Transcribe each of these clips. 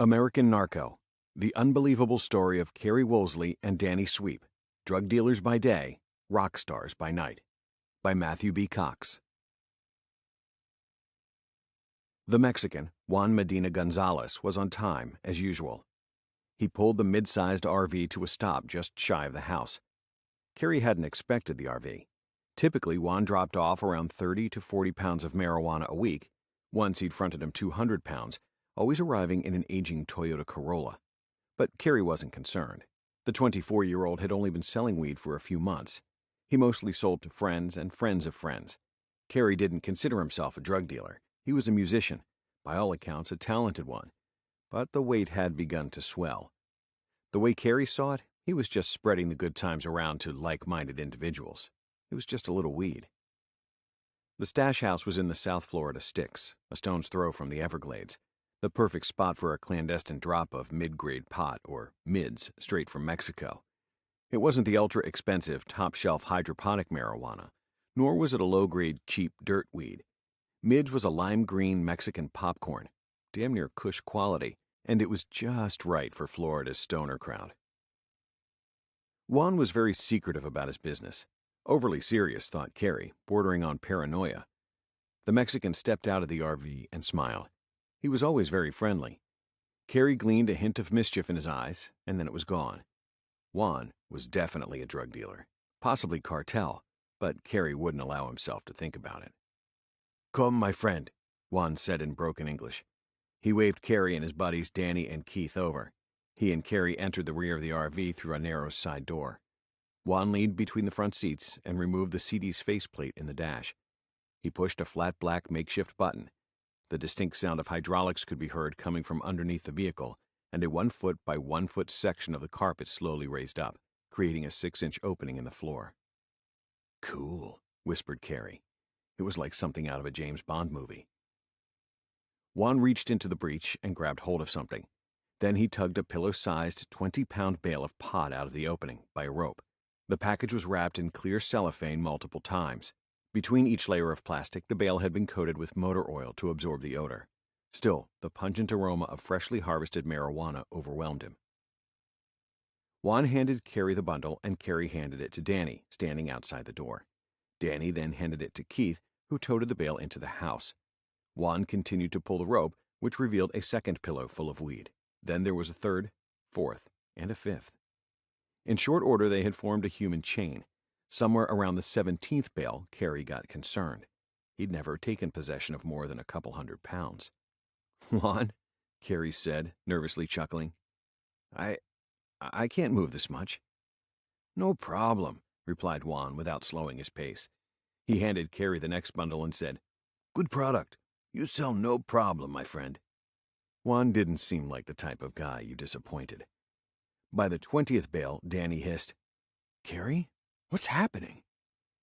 American Narco, the unbelievable story of Karey Woosley and Danny Sweep, drug dealers by day, rock stars by night, by Matthew B. Cox. The Mexican, Juan Medina Gonzalez, was on time, as usual. He pulled the mid-sized RV to a stop just shy of the house. Karey hadn't expected the RV. Typically, Juan dropped off around 30 to 40 pounds of marijuana a week. Once he'd fronted him 200 pounds, always arriving in an aging Toyota Corolla. But Karey wasn't concerned. The 24-year-old had only been selling weed for a few months. He mostly sold to friends and friends of friends. Karey didn't consider himself a drug dealer. He was a musician, by all accounts a talented one. But the weight had begun to swell. The way Karey saw it, he was just spreading the good times around to like-minded individuals. It was just a little weed. The stash house was in the South Florida sticks, a stone's throw from the Everglades, the perfect spot for a clandestine drop of mid-grade pot, or mids, straight from Mexico. It wasn't the ultra-expensive, top-shelf hydroponic marijuana, nor was it a low-grade, cheap dirt weed. Mids was a lime-green Mexican popcorn, damn near Kush quality, and it was just right for Florida's stoner crowd. Juan was very secretive about his business. Overly serious, thought Karey, bordering on paranoia. The Mexican stepped out of the RV and smiled. He was always very friendly. Karey gleaned a hint of mischief in his eyes, and then it was gone. Juan was definitely a drug dealer, possibly cartel, but Karey wouldn't allow himself to think about it. "Come, my friend," Juan said in broken English. He waved Karey and his buddies Danny and Keith over. He and Karey entered the rear of the RV through a narrow side door. Juan leaned between the front seats and removed the CD's faceplate in the dash. He pushed a flat black makeshift button. The distinct sound of hydraulics could be heard coming from underneath the vehicle, and a 1-foot by 1-foot section of the carpet slowly raised up, creating a 6-inch opening in the floor. "Cool," whispered Karey. It was like something out of a James Bond movie. Juan reached into the breech and grabbed hold of something. Then he tugged a pillow-sized 20-pound bale of pot out of the opening by a rope. The package was wrapped in clear cellophane multiple times. Between each layer of plastic, the bale had been coated with motor oil to absorb the odor. Still, the pungent aroma of freshly harvested marijuana overwhelmed him. Juan handed Karey the bundle, and Karey handed it to Danny, standing outside the door. Danny then handed it to Keith, who toted the bale into the house. Juan continued to pull the rope, which revealed a second pillow full of weed. Then there was a third, fourth, and a fifth. In short order, they had formed a human chain. Somewhere around the 17th bale, Karey got concerned. He'd never taken possession of more than a couple 100 pounds. "Juan," Karey said, nervously chuckling, I can't move this much." "No problem," replied Juan without slowing his pace. He handed Karey the next bundle and said, "Good product. You sell no problem, my friend." Juan didn't seem like the type of guy you disappointed. By the 20th bale, Danny hissed, "Karey? What's happening?"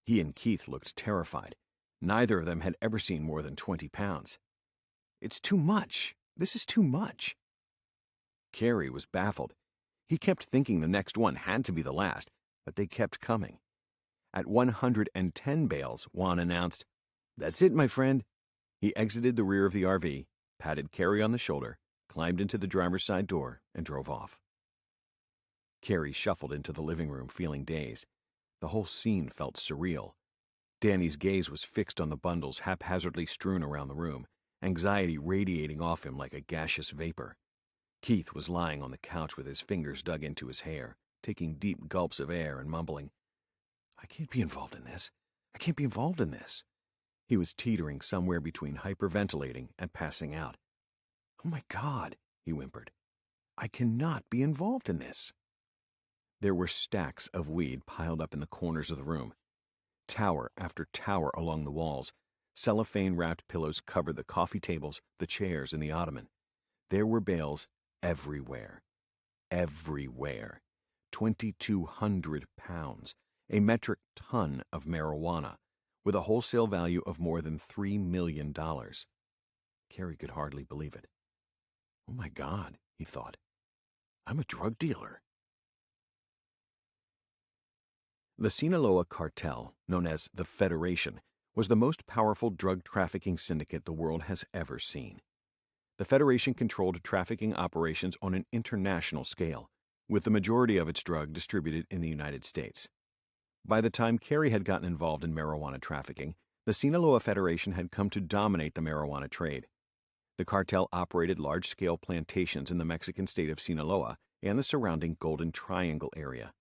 He and Keith looked terrified. Neither of them had ever seen more than 20 pounds. "It's too much. This is too much." Karey was baffled. He kept thinking the next one had to be the last, but they kept coming. At 110 bales, Juan announced, "That's it, my friend." He exited the rear of the RV, patted Karey on the shoulder, climbed into the driver's side door, and drove off. Karey shuffled into the living room, feeling dazed. The whole scene felt surreal. Danny's gaze was fixed on the bundles haphazardly strewn around the room, anxiety radiating off him like a gaseous vapor. Keith was lying on the couch with his fingers dug into his hair, taking deep gulps of air and mumbling, "I can't be involved in this. I can't be involved in this." He was teetering somewhere between hyperventilating and passing out. "Oh my God," he whimpered. "I cannot be involved in this." There were stacks of weed piled up in the corners of the room. Tower after tower along the walls. Cellophane-wrapped pillows covered the coffee tables, the chairs, and the ottoman. There were bales everywhere. Everywhere. 2,200 pounds, a metric ton of marijuana, with a wholesale value of more than $3 million. Karey could hardly believe it. "Oh my God," he thought. "I'm a drug dealer." The Sinaloa Cartel, known as the Federation, was the most powerful drug trafficking syndicate the world has ever seen. The Federation controlled trafficking operations on an international scale, with the majority of its drug distributed in the United States. By the time Karey had gotten involved in marijuana trafficking, the Sinaloa Federation had come to dominate the marijuana trade. The cartel operated large-scale plantations in the Mexican state of Sinaloa and the surrounding Golden Triangle area.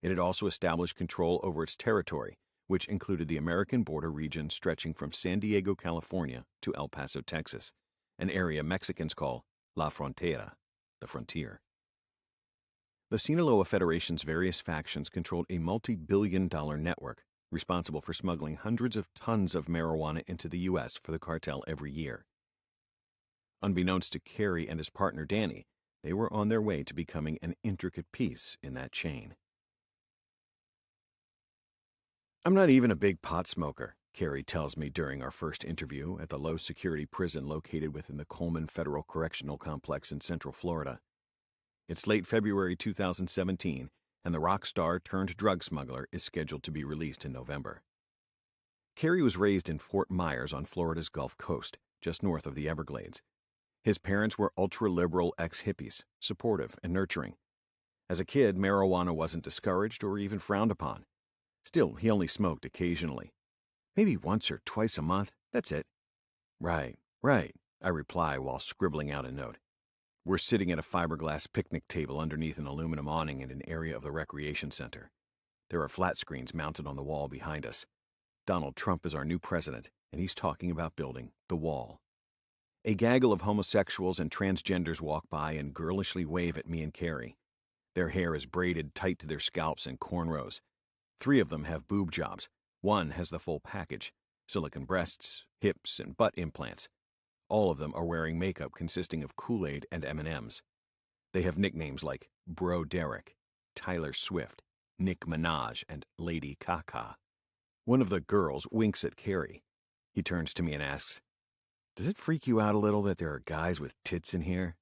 It had also established control over its territory, which included the American border region stretching from San Diego, California to El Paso, Texas, an area Mexicans call La Frontera, the frontier. The Sinaloa Federation's various factions controlled a multi-billion-dollar network responsible for smuggling hundreds of tons of marijuana into the U.S. for the cartel every year. Unbeknownst to Karey and his partner Danny, they were on their way to becoming an intricate piece in that chain. "I'm not even a big pot smoker," Karey tells me during our first interview at the low-security prison located within the Coleman Federal Correctional Complex in Central Florida. It's late February 2017, and the rock star turned drug smuggler is scheduled to be released in November. Karey was raised in Fort Myers on Florida's Gulf Coast, just north of the Everglades. His parents were ultra-liberal ex-hippies, supportive and nurturing. As a kid, marijuana wasn't discouraged or even frowned upon. Still, he only smoked occasionally. Maybe once or twice a month, that's it. Right, I reply while scribbling out a note. We're sitting at a fiberglass picnic table underneath an aluminum awning in an area of the recreation center. There are flat screens mounted on the wall behind us. Donald Trump is our new president, and he's talking about building the wall. A gaggle of homosexuals and transgenders walk by and girlishly wave at me and Karey. Their hair is braided tight to their scalps in cornrows. 3 of them have boob jobs. 1 has the full package: silicone breasts, hips, and butt implants. All of them are wearing makeup consisting of Kool-Aid and M&Ms. They have nicknames like Bro Derek, Tyler Swift, Nick Minaj, and Lady Kaka. One of the girls winks at Karey. He turns to me and asks, "Does it freak you out a little that there are guys with tits in here?"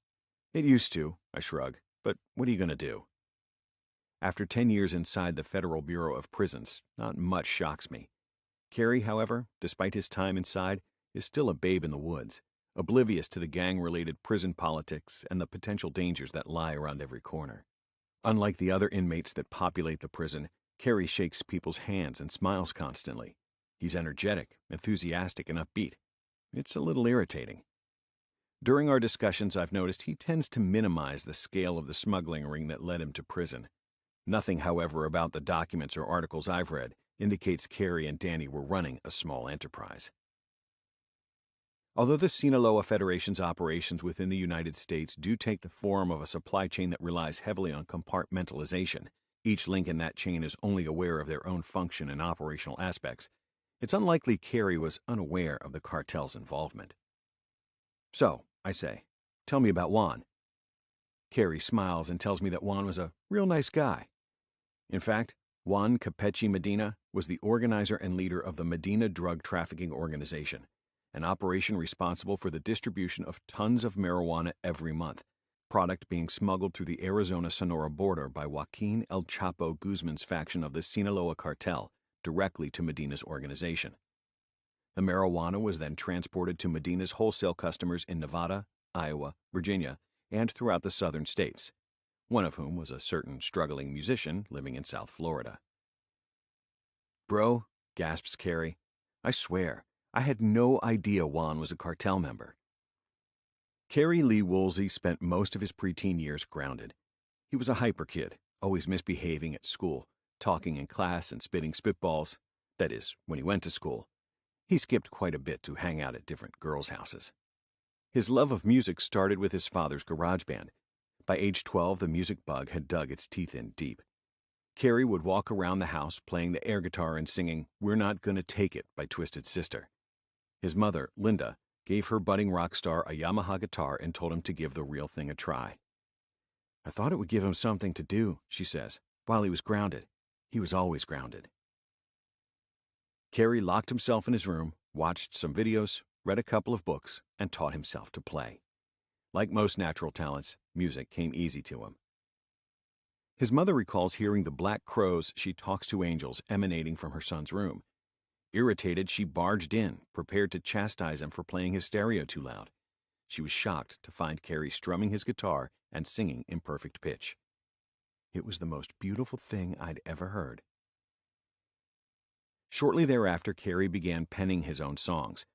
"It used to," I shrug, "but what are you going to do?" After 10 years inside the Federal Bureau of Prisons, not much shocks me. Karey, however, despite his time inside, is still a babe in the woods, oblivious to the gang-related prison politics and the potential dangers that lie around every corner. Unlike the other inmates that populate the prison, Karey shakes people's hands and smiles constantly. He's energetic, enthusiastic, and upbeat. It's a little irritating. During our discussions, I've noticed he tends to minimize the scale of the smuggling ring that led him to prison. Nothing, however, about the documents or articles I've read indicates Karey and Danny were running a small enterprise. Although the Sinaloa Federation's operations within the United States do take the form of a supply chain that relies heavily on compartmentalization, each link in that chain is only aware of their own function and operational aspects. It's unlikely Karey was unaware of the cartel's involvement. "So," I say, "tell me about Juan." Karey smiles and tells me that Juan was a real nice guy. In fact, Juan Capechi Medina was the organizer and leader of the Medina Drug Trafficking Organization, an operation responsible for the distribution of tons of marijuana every month, product being smuggled through the Arizona-Sonora border by Joaquin El Chapo Guzman's faction of the Sinaloa Cartel directly to Medina's organization. The marijuana was then transported to Medina's wholesale customers in Nevada, Iowa, Virginia, and throughout the southern states, one of whom was a certain struggling musician living in South Florida. "Bro," gasps Karey, "I swear, I had no idea Juan was a cartel member." Karey Lee Woosley spent most of his preteen years grounded. He was a hyper kid, always misbehaving at school, talking in class and spitting spitballs. That is, when he went to school. He skipped quite a bit to hang out at different girls' houses. His love of music started with his father's garage band. By age 12, the music bug had dug its teeth in deep. Karey would walk around the house playing the air guitar and singing "We're Not Gonna Take It" by Twisted Sister. His mother, Linda, gave her budding rock star a Yamaha guitar and told him to give the real thing a try. "I thought it would give him something to do," she says, "while he was grounded. He was always grounded." Karey locked himself in his room, watched some videos, read a couple of books, and taught himself to play. Like most natural talents, music came easy to him. His mother recalls hearing the black crows she talks to angels emanating from her son's room. Irritated, she barged in, prepared to chastise him for playing his stereo too loud. She was shocked to find Karey strumming his guitar and singing in perfect pitch. It was the most beautiful thing I'd ever heard. Shortly thereafter, Karey began penning his own songs,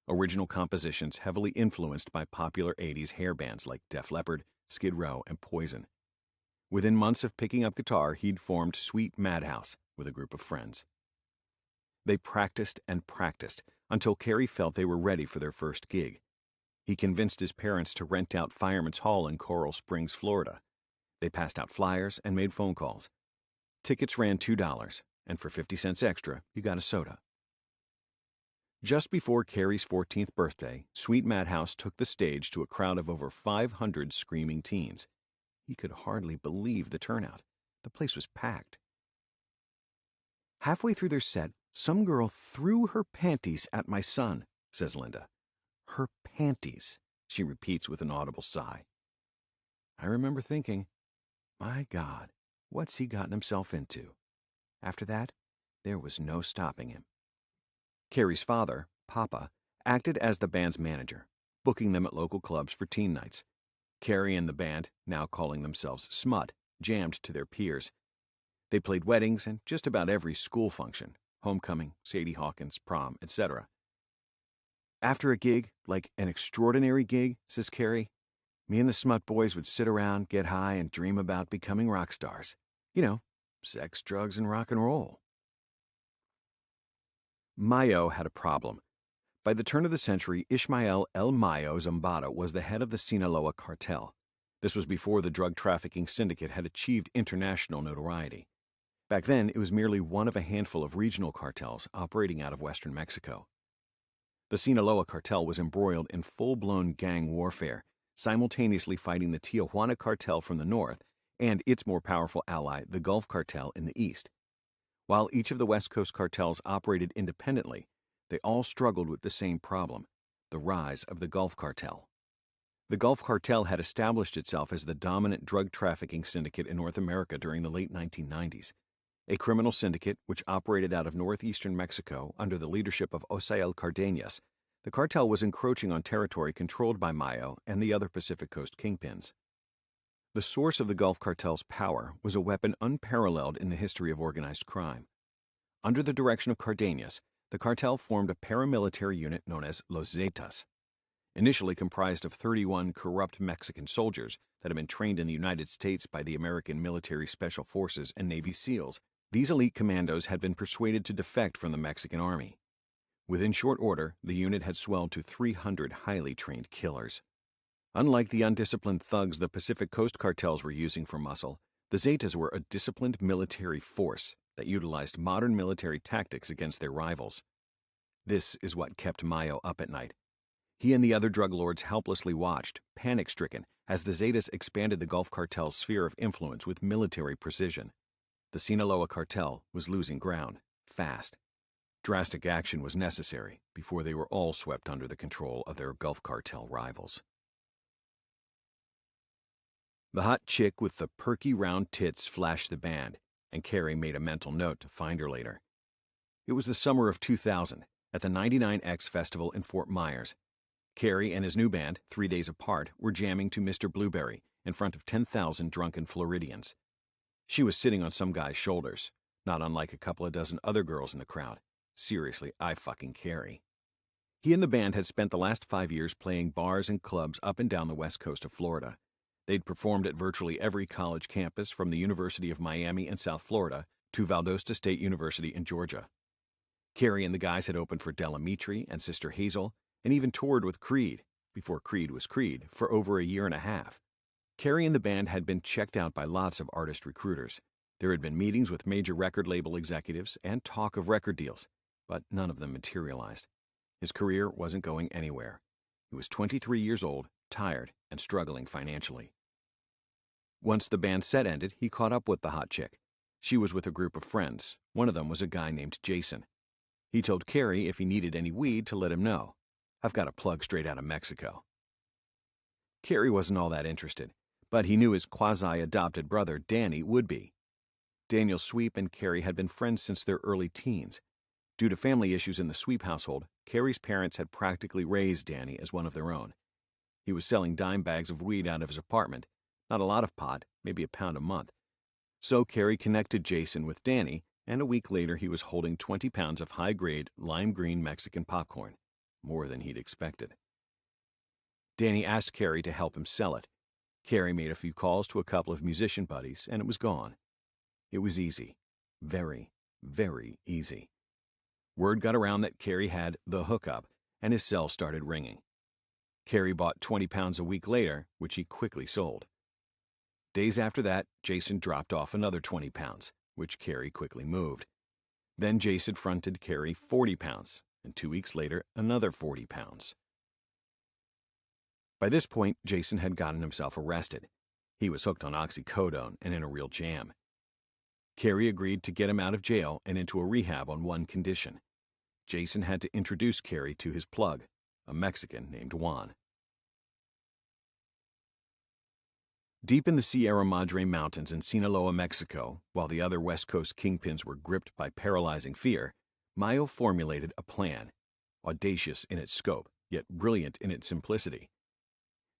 original compositions heavily influenced by popular 80s hair bands like Def Leppard, Skid Row, and Poison. Within months of picking up guitar, he'd formed Sweet Madhouse with a group of friends. They practiced and practiced until Karey felt they were ready for their first gig. He convinced his parents to rent out Fireman's Hall in Coral Springs, Florida. They passed out flyers and made phone calls. Tickets ran $2, and for 50 cents extra, you got a soda. Just before Karey's 14th birthday, Sweet Madhouse took the stage to a crowd of over 500 screaming teens. He could hardly believe the turnout. The place was packed. Halfway through their set, some girl threw her panties at my son, says Linda. Her panties, she repeats with an audible sigh. I remember thinking, my God, what's he gotten himself into? After that, there was no stopping him. Karey's father, Papa, acted as the band's manager, booking them at local clubs for teen nights. Karey and the band, now calling themselves Smut, jammed to their peers. They played weddings and just about every school function, homecoming, Sadie Hawkins, prom, etc. After a gig, like an extraordinary gig, says Karey, me and the Smut boys would sit around, get high, and dream about becoming rock stars. You know, sex, drugs, and rock and roll. Mayo had a problem. By the turn of the century, Ishmael El Mayo Zambada was the head of the Sinaloa Cartel. This was before the drug trafficking syndicate had achieved international notoriety. Back then, it was merely one of a handful of regional cartels operating out of western Mexico. The Sinaloa Cartel was embroiled in full-blown gang warfare, simultaneously fighting the Tijuana Cartel from the north and its more powerful ally, the Gulf Cartel, in the east. While each of the West Coast cartels operated independently, they all struggled with the same problem, the rise of the Gulf Cartel. The Gulf Cartel had established itself as the dominant drug trafficking syndicate in North America during the late 1990s. A criminal syndicate which operated out of northeastern Mexico under the leadership of Osael Cardenas, the cartel was encroaching on territory controlled by Mayo and the other Pacific Coast kingpins. The source of the Gulf Cartel's power was a weapon unparalleled in the history of organized crime. Under the direction of Cardenas, the cartel formed a paramilitary unit known as Los Zetas. Initially comprised of 31 corrupt Mexican soldiers that had been trained in the United States by the American Military Special Forces and Navy SEALs, these elite commandos had been persuaded to defect from the Mexican army. Within short order, the unit had swelled to 300 highly trained killers. Unlike the undisciplined thugs the Pacific Coast cartels were using for muscle, the Zetas were a disciplined military force that utilized modern military tactics against their rivals. This is what kept Mayo up at night. He and the other drug lords helplessly watched, panic-stricken, as the Zetas expanded the Gulf Cartel's sphere of influence with military precision. The Sinaloa Cartel was losing ground, fast. Drastic action was necessary before they were all swept under the control of their Gulf Cartel rivals. The hot chick with the perky round tits flashed the band, and Karey made a mental note to find her later. It was the summer of 2000, at the 99X Festival in Fort Myers. Karey and his new band, 3 days apart, were jamming to Mr. Blueberry in front of 10,000 drunken Floridians. She was sitting on some guy's shoulders, not unlike a couple of dozen other girls in the crowd. Seriously, I fucking Karey. He and the band had spent the last 5 years playing bars and clubs up and down the west coast of Florida. They'd performed at virtually every college campus from the University of Miami in South Florida to Valdosta State University in Georgia. Karey and the guys had opened for Delamitri and Sister Hazel, and even toured with Creed, before Creed was Creed, for over a year and a half. Karey and the band had been checked out by lots of artist recruiters. There had been meetings with major record label executives and talk of record deals, but none of them materialized. His career wasn't going anywhere. He was 23 years old, tired, and struggling financially. Once the band's set ended, he caught up with the hot chick. She was with a group of friends. One of them was a guy named Jason. He told Karey if he needed any weed to let him know. I've got a plug straight out of Mexico. Karey wasn't all that interested, but he knew his quasi-adopted brother, Danny, would be. Daniel Sweep and Karey had been friends since their early teens. Due to family issues in the Sweep household, Karey's parents had practically raised Danny as one of their own. He was selling dime bags of weed out of his apartment, not a lot of pot, maybe a pound a month. So Karey connected Jason with Danny, and a week later he was holding 20 pounds of high-grade lime green Mexican popcorn, more than he'd expected. Danny asked Karey to help him sell it. Karey made a few calls to a couple of musician buddies, and it was gone. It was easy. Very, very easy. Word got around that Karey had the hookup, and his cell started ringing. Karey bought 20 pounds a week later, which he quickly sold. Days after that, Jason dropped off another 20 pounds, which Karey quickly moved. Then Jason fronted Karey 40 pounds, and 2 weeks later, another 40 pounds. By this point, Jason had gotten himself arrested. He was hooked on oxycodone and in a real jam. Karey agreed to get him out of jail and into a rehab on one condition. Jason had to introduce Karey to his plug, a Mexican named Juan. Deep in the Sierra Madre Mountains in Sinaloa, Mexico, while the other West Coast kingpins were gripped by paralyzing fear, Mayo formulated a plan, audacious in its scope, yet brilliant in its simplicity.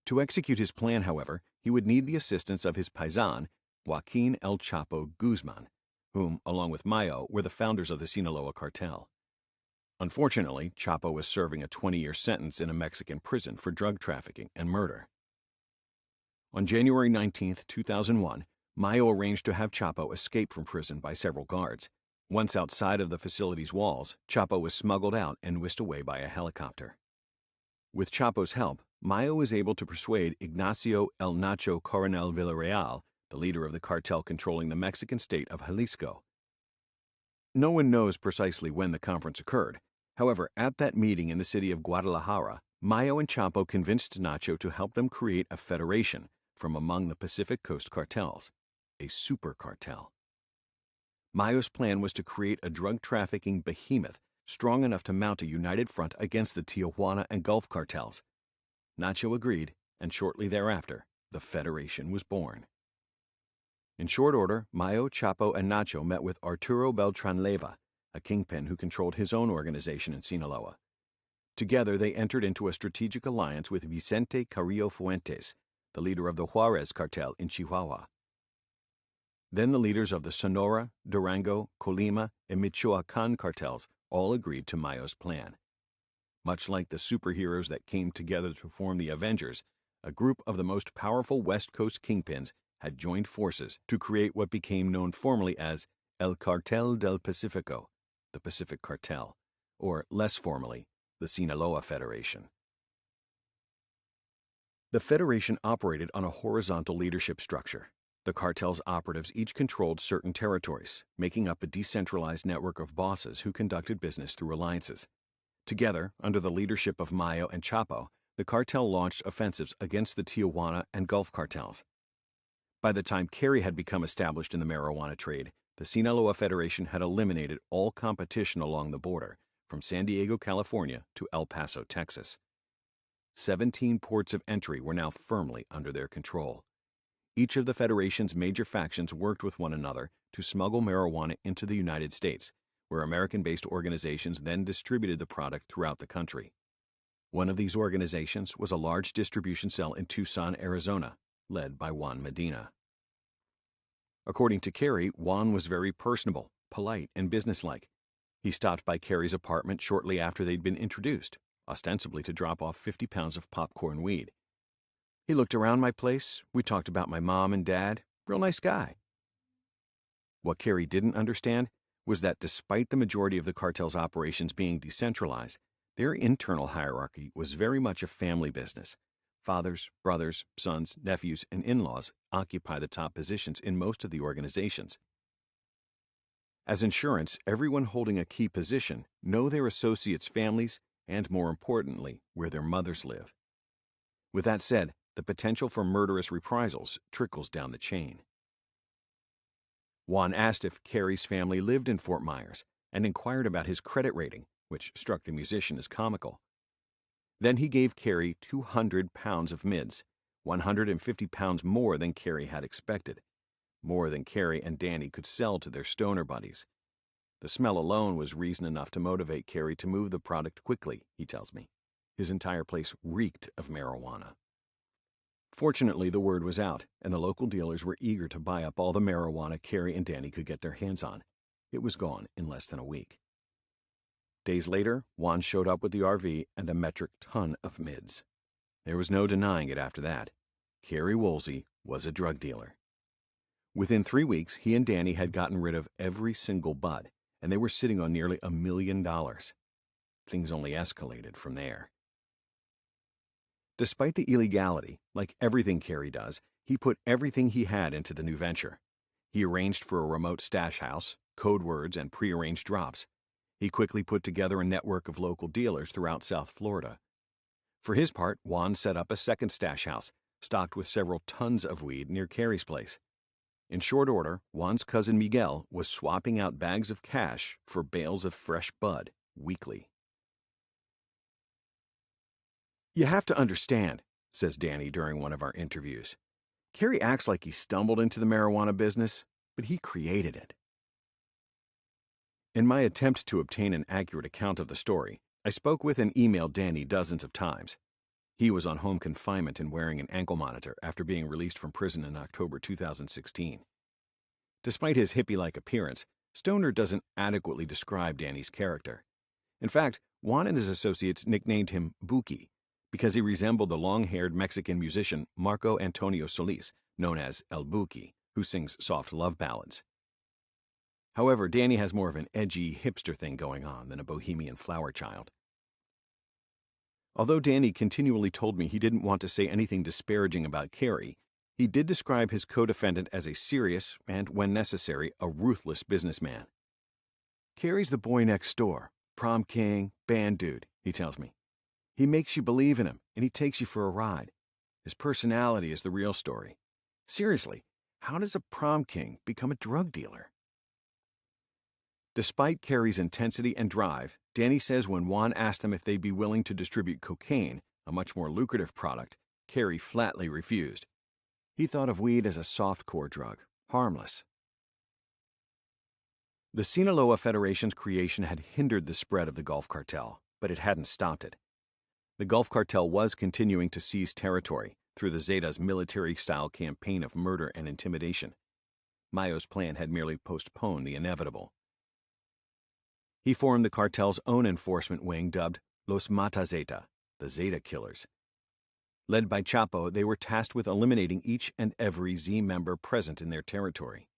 To execute his plan, however, he would need the assistance of his paisan, Joaquin El Chapo Guzman, whom, along with Mayo, were the founders of the Sinaloa Cartel. Unfortunately, Chapo was serving a 20-year sentence in a Mexican prison for drug trafficking and murder. On January 19, 2001, Mayo arranged to have Chapo escape from prison by several guards. Once outside of the facility's walls, Chapo was smuggled out and whisked away by a helicopter. With Chapo's help, Mayo was able to persuade Ignacio El Nacho Coronel Villarreal, the leader of the cartel controlling the Mexican state of Jalisco. No one knows precisely when the conference occurred. However, at that meeting in the city of Guadalajara, Mayo and Chapo convinced Nacho to help them create a federation from among the Pacific Coast cartels, a super cartel. Mayo's plan was to create a drug trafficking behemoth strong enough to mount a united front against the Tijuana and Gulf cartels. Nacho agreed, and shortly thereafter, the federation was born. In short order, Mayo, Chapo, and Nacho met with Arturo Beltran-Leyva, a kingpin who controlled his own organization in Sinaloa. Together, they entered into a strategic alliance with Vicente Carrillo Fuentes, the leader of the Juarez cartel in Chihuahua. Then the leaders of the Sonora, Durango, Colima, and Michoacan cartels all agreed to Mayo's plan. Much like the superheroes that came together to form the Avengers, a group of the most powerful West Coast kingpins had joined forces to create what became known formally as El Cartel del Pacifico, the Pacific Cartel, or less formally, the Sinaloa Federation. The Federation operated on a horizontal leadership structure. The cartel's operatives each controlled certain territories, making up a decentralized network of bosses who conducted business through alliances. Together, under the leadership of Mayo and Chapo, the cartel launched offensives against the Tijuana and Gulf cartels. By the time Karey had become established in the marijuana trade, the Sinaloa Federation had eliminated all competition along the border, from San Diego, California to El Paso, Texas. 17 ports of entry were now firmly under their control. Each of the Federation's major factions worked with one another to smuggle marijuana into the United States, where American-based organizations then distributed the product throughout the country. One of these organizations was a large distribution cell in Tucson, Arizona, led by Juan Medina. According to Karey, Juan was very personable, polite, and businesslike. He stopped by Karey's apartment shortly after they'd been introduced, ostensibly to drop off 50 pounds of popcorn weed. He looked around my place, we talked about my mom and dad, real nice guy. What Karey didn't understand was that despite the majority of the cartel's operations being decentralized, their internal hierarchy was very much a family business. Fathers, brothers, sons, nephews, and in-laws occupy the top positions in most of the organizations. As insurance, everyone holding a key position know their associates' families and, more importantly, where their mothers live. With that said, the potential for murderous reprisals trickles down the chain. Juan asked if Karey's family lived in Fort Myers and inquired about his credit rating, which struck the musician as comical. Then he gave Karey 200 pounds of mids, 150 pounds more than Karey had expected, more than Karey and Danny could sell to their stoner buddies. The smell alone was reason enough to motivate Karey to move the product quickly, he tells me. His entire place reeked of marijuana. Fortunately, the word was out, and the local dealers were eager to buy up all the marijuana Karey and Danny could get their hands on. It was gone in less than a week. Days later, Juan showed up with the RV and a metric ton of mids. There was no denying it after that. Karey Woosley was a drug dealer. Within 3 weeks, he and Danny had gotten rid of every single bud, and they were sitting on nearly $1 million. Things only escalated from there. Despite the illegality, like everything Karey does, he put everything he had into the new venture. He arranged for a remote stash house, code words, and prearranged drops. He quickly put together a network of local dealers throughout South Florida. For his part, Juan set up a second stash house, stocked with several tons of weed near Karey's place. In short order, Juan's cousin Miguel was swapping out bags of cash for bales of fresh bud weekly. "You have to understand," says Danny during one of our interviews. "Karey acts like he stumbled into the marijuana business, but he created it." In my attempt to obtain an accurate account of the story, I spoke with and emailed Danny dozens of times. He was on home confinement and wearing an ankle monitor after being released from prison in October 2016. Despite his hippie-like appearance, Stoner doesn't adequately describe Danny's character. In fact, Juan and his associates nicknamed him Buki because he resembled the long-haired Mexican musician Marco Antonio Solis, known as El Buki, who sings soft love ballads. However, Danny has more of an edgy hipster thing going on than a bohemian flower child. Although Danny continually told me he didn't want to say anything disparaging about Karey, he did describe his co-defendant as a serious and, when necessary, a ruthless businessman. "Karey's the boy next door, prom king, band dude," he tells me. "He makes you believe in him, and he takes you for a ride. His personality is the real story. Seriously, how does a prom king become a drug dealer?" Despite Karey's intensity and drive, Danny says when Juan asked him if they'd be willing to distribute cocaine, a much more lucrative product, Karey flatly refused. He thought of weed as a soft-core drug, harmless. The Sinaloa Federation's creation had hindered the spread of the Gulf Cartel, but it hadn't stopped it. The Gulf Cartel was continuing to seize territory through the Zetas' military-style campaign of murder and intimidation. Mayo's plan had merely postponed the inevitable. He formed the cartel's own enforcement wing dubbed Los Mata Zeta, the Zeta Killers. Led by Chapo, they were tasked with eliminating each and every Z member present in their territory.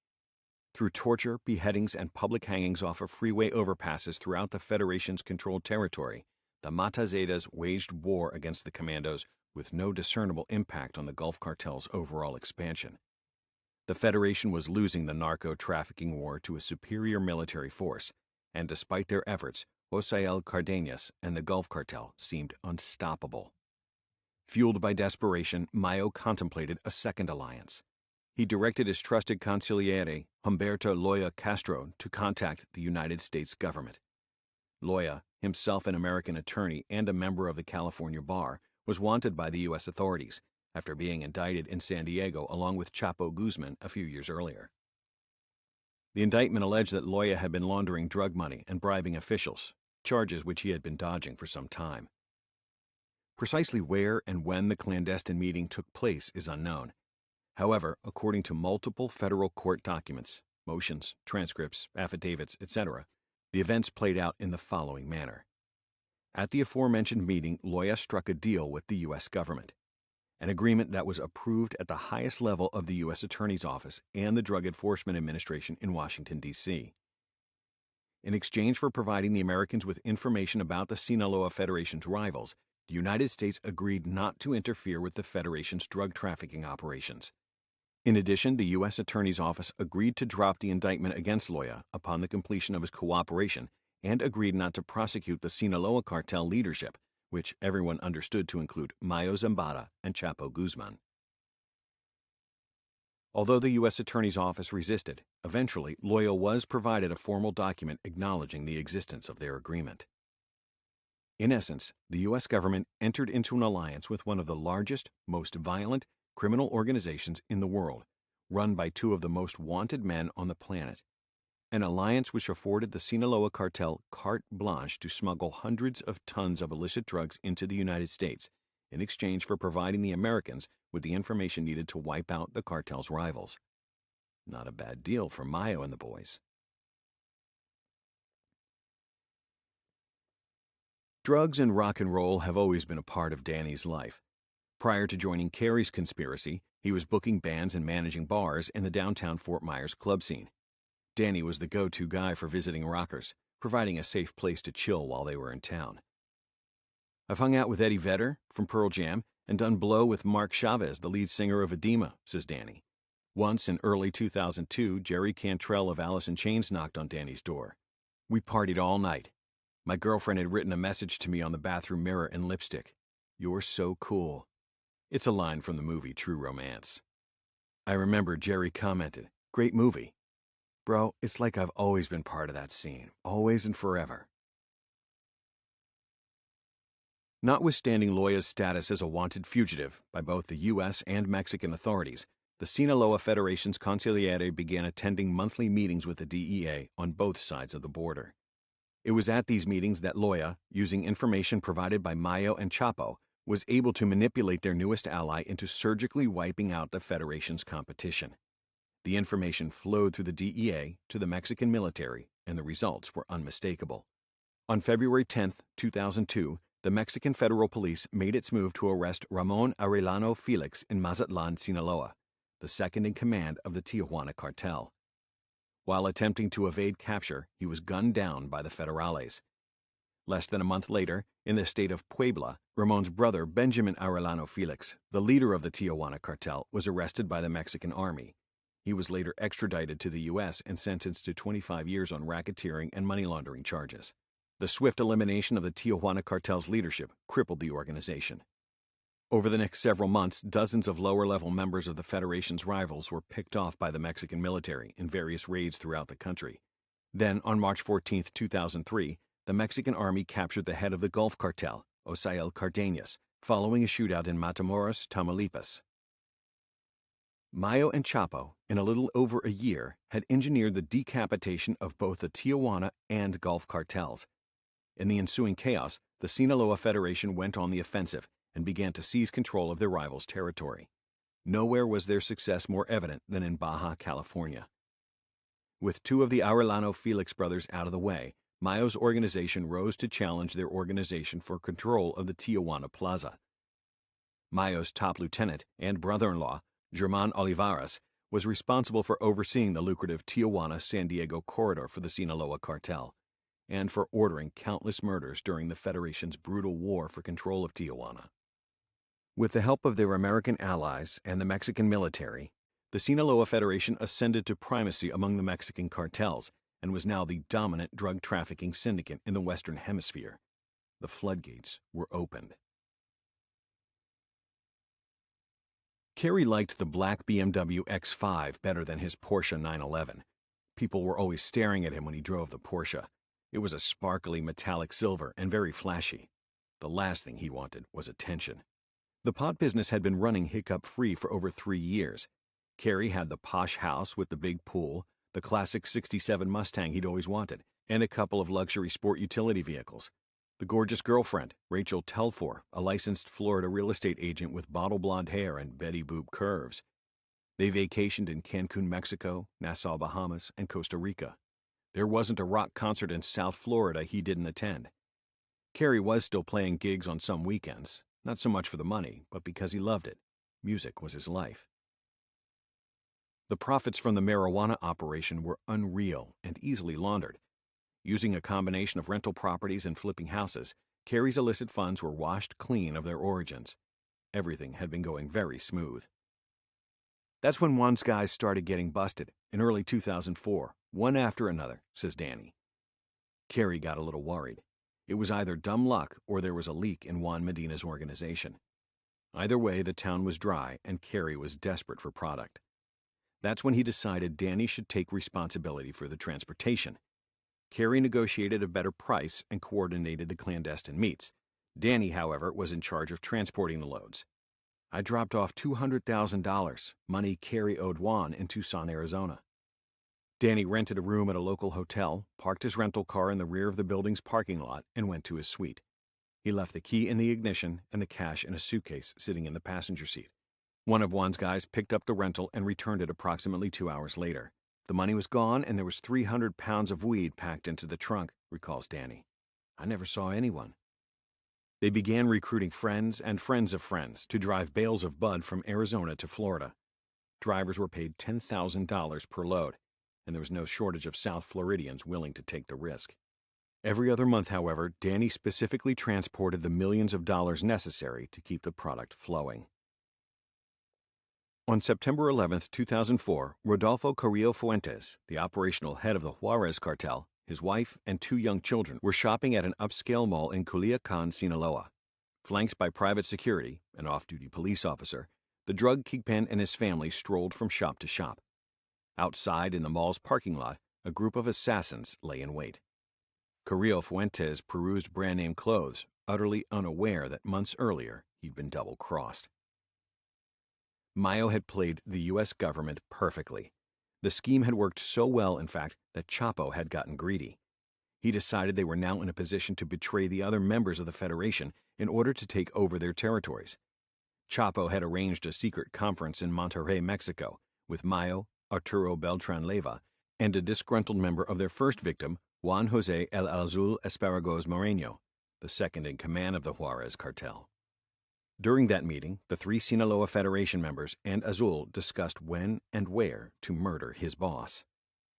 Through torture, beheadings, and public hangings off of freeway overpasses throughout the Federation's controlled territory, the Mata Zetas waged war against the commandos with no discernible impact on the Gulf Cartel's overall expansion. The Federation was losing the narco trafficking war to a superior military force, and despite their efforts, José Cardenas and the Gulf Cartel seemed unstoppable. Fueled by desperation, Mayo contemplated a second alliance. He directed his trusted consigliere, Humberto Loya Castro, to contact the United States government. Loya, himself an American attorney and a member of the California Bar, was wanted by the U.S. authorities after being indicted in San Diego along with Chapo Guzman a few years earlier. The indictment alleged that Loya had been laundering drug money and bribing officials, charges which he had been dodging for some time. Precisely where and when the clandestine meeting took place is unknown. However, according to multiple federal court documents, motions, transcripts, affidavits, etc., the events played out in the following manner. At the aforementioned meeting, Loya struck a deal with the U.S. government, an agreement that was approved at the highest level of the U.S. Attorney's Office and the Drug Enforcement Administration in Washington, D.C. In exchange for providing the Americans with information about the Sinaloa Federation's rivals, the United States agreed not to interfere with the Federation's drug trafficking operations. In addition, the U.S. Attorney's Office agreed to drop the indictment against Loya upon the completion of his cooperation and agreed not to prosecute the Sinaloa Cartel leadership, which everyone understood to include Mayo Zambada and Chapo Guzman. Although the U.S. Attorney's Office resisted, eventually Loya was provided a formal document acknowledging the existence of their agreement. In essence, the U.S. government entered into an alliance with one of the largest, most violent criminal organizations in the world, run by two of the most wanted men on the planet. An alliance which afforded the Sinaloa Cartel carte blanche to smuggle hundreds of tons of illicit drugs into the United States, in exchange for providing the Americans with the information needed to wipe out the cartel's rivals. Not a bad deal for Mayo and the boys. Drugs and rock and roll have always been a part of Danny's life. Prior to joining Karey's conspiracy, he was booking bands and managing bars in the downtown Fort Myers club scene. Danny was the go-to guy for visiting rockers, providing a safe place to chill while they were in town. "I've hung out with Eddie Vedder from Pearl Jam and done blow with Mark Chavez, the lead singer of Edema," says Danny. Once in early 2002, Jerry Cantrell of Alice in Chains knocked on Danny's door. "We partied all night. My girlfriend had written a message to me on the bathroom mirror in lipstick. 'You're so cool.'" It's a line from the movie True Romance. I remember Jerry commented, "Great movie. Bro, it's like I've always been part of that scene, always and forever." Notwithstanding Loya's status as a wanted fugitive by both the U.S. and Mexican authorities, the Sinaloa Federation's consigliere began attending monthly meetings with the DEA on both sides of the border. It was at these meetings that Loya, using information provided by Mayo and Chapo, was able to manipulate their newest ally into surgically wiping out the Federation's competition. The information flowed through the DEA to the Mexican military, and the results were unmistakable. On February 10, 2002, the Mexican Federal Police made its move to arrest Ramon Arellano Felix in Mazatlan, Sinaloa, the second in command of the Tijuana Cartel. While attempting to evade capture, he was gunned down by the Federales. Less than a month later, in the state of Puebla, Ramon's brother Benjamin Arellano Felix, the leader of the Tijuana Cartel, was arrested by the Mexican army. He was later extradited to the U.S. and sentenced to 25 years on racketeering and money laundering charges. The swift elimination of the Tijuana Cartel's leadership crippled the organization. Over the next several months, dozens of lower-level members of the Federation's rivals were picked off by the Mexican military in various raids throughout the country. Then, on March 14, 2003, the Mexican army captured the head of the Gulf Cartel, Osael Cardenas, following a shootout in Matamoros, Tamaulipas. Mayo and Chapo, in a little over a year, had engineered the decapitation of both the Tijuana and Gulf cartels. In the ensuing chaos, the Sinaloa Federation went on the offensive and began to seize control of their rivals' territory. Nowhere was their success more evident than in Baja California. With two of the Arellano Felix brothers out of the way, Mayo's organization rose to challenge their organization for control of the Tijuana Plaza. Mayo's top lieutenant and brother-in-law, German Olivares, was responsible for overseeing the lucrative Tijuana-San Diego corridor for the Sinaloa Cartel, and for ordering countless murders during the Federation's brutal war for control of Tijuana. With the help of their American allies and the Mexican military, the Sinaloa Federation ascended to primacy among the Mexican cartels and was now the dominant drug trafficking syndicate in the Western Hemisphere. The floodgates were opened. Karey liked the black BMW X5 better than his Porsche 911. People were always staring at him when he drove the Porsche. It was a sparkly metallic silver and very flashy. The last thing he wanted was attention. The pot business had been running hiccup-free for over 3 years. Karey had the posh house with the big pool, the classic '67 Mustang he'd always wanted, and a couple of luxury sport utility vehicles. The gorgeous girlfriend, Rachel Telfor, a licensed Florida real estate agent with bottle blonde hair and Betty Boop curves. They vacationed in Cancun, Mexico, Nassau, Bahamas, and Costa Rica. There wasn't a rock concert in South Florida he didn't attend. Karey was still playing gigs on some weekends, not so much for the money, but because he loved it. Music was his life. The profits from the marijuana operation were unreal and easily laundered. Using a combination of rental properties and flipping houses, Karey's illicit funds were washed clean of their origins. Everything had been going very smooth. That's when Juan's guys started getting busted, in early 2004, one after another, says Danny. Karey got a little worried. It was either dumb luck or there was a leak in Juan Medina's organization. Either way, the town was dry and Karey was desperate for product. That's when he decided Danny should take responsibility for the transportation. Karey negotiated a better price and coordinated the clandestine meets. Danny, however, was in charge of transporting the loads. I dropped off $200,000, money Karey owed Juan in Tucson, Arizona. Danny rented a room at a local hotel, parked his rental car in the rear of the building's parking lot, and went to his suite. He left the key in the ignition and the cash in a suitcase sitting in the passenger seat. One of Juan's guys picked up the rental and returned it approximately 2 hours later. The money was gone and there was 300 pounds of weed packed into the trunk, recalls Danny. I never saw anyone. They began recruiting friends and friends of friends to drive bales of bud from Arizona to Florida. Drivers were paid $10,000 per load, and there was no shortage of South Floridians willing to take the risk. Every other month, however, Danny specifically transported the millions of dollars necessary to keep the product flowing. On September 11, 2004, Rodolfo Carrillo Fuentes, the operational head of the Juarez Cartel, his wife, and 2 young children were shopping at an upscale mall in Culiacan, Sinaloa. Flanked by private security, an off-duty police officer, the drug kingpin and his family strolled from shop to shop. Outside in the mall's parking lot, a group of assassins lay in wait. Carrillo Fuentes perused brand-name clothes, utterly unaware that months earlier he'd been double-crossed. Mayo had played the U.S. government perfectly. The scheme had worked so well, in fact, that Chapo had gotten greedy. He decided they were now in a position to betray the other members of the Federation in order to take over their territories. Chapo had arranged a secret conference in Monterrey, Mexico, with Mayo, Arturo Beltran Leyva, and a disgruntled member of their first victim, Juan José El Azul Esparagos Moreno, the second in command of the Juarez Cartel. During that meeting, the 3 Sinaloa Federation members and Azul discussed when and where to murder his boss.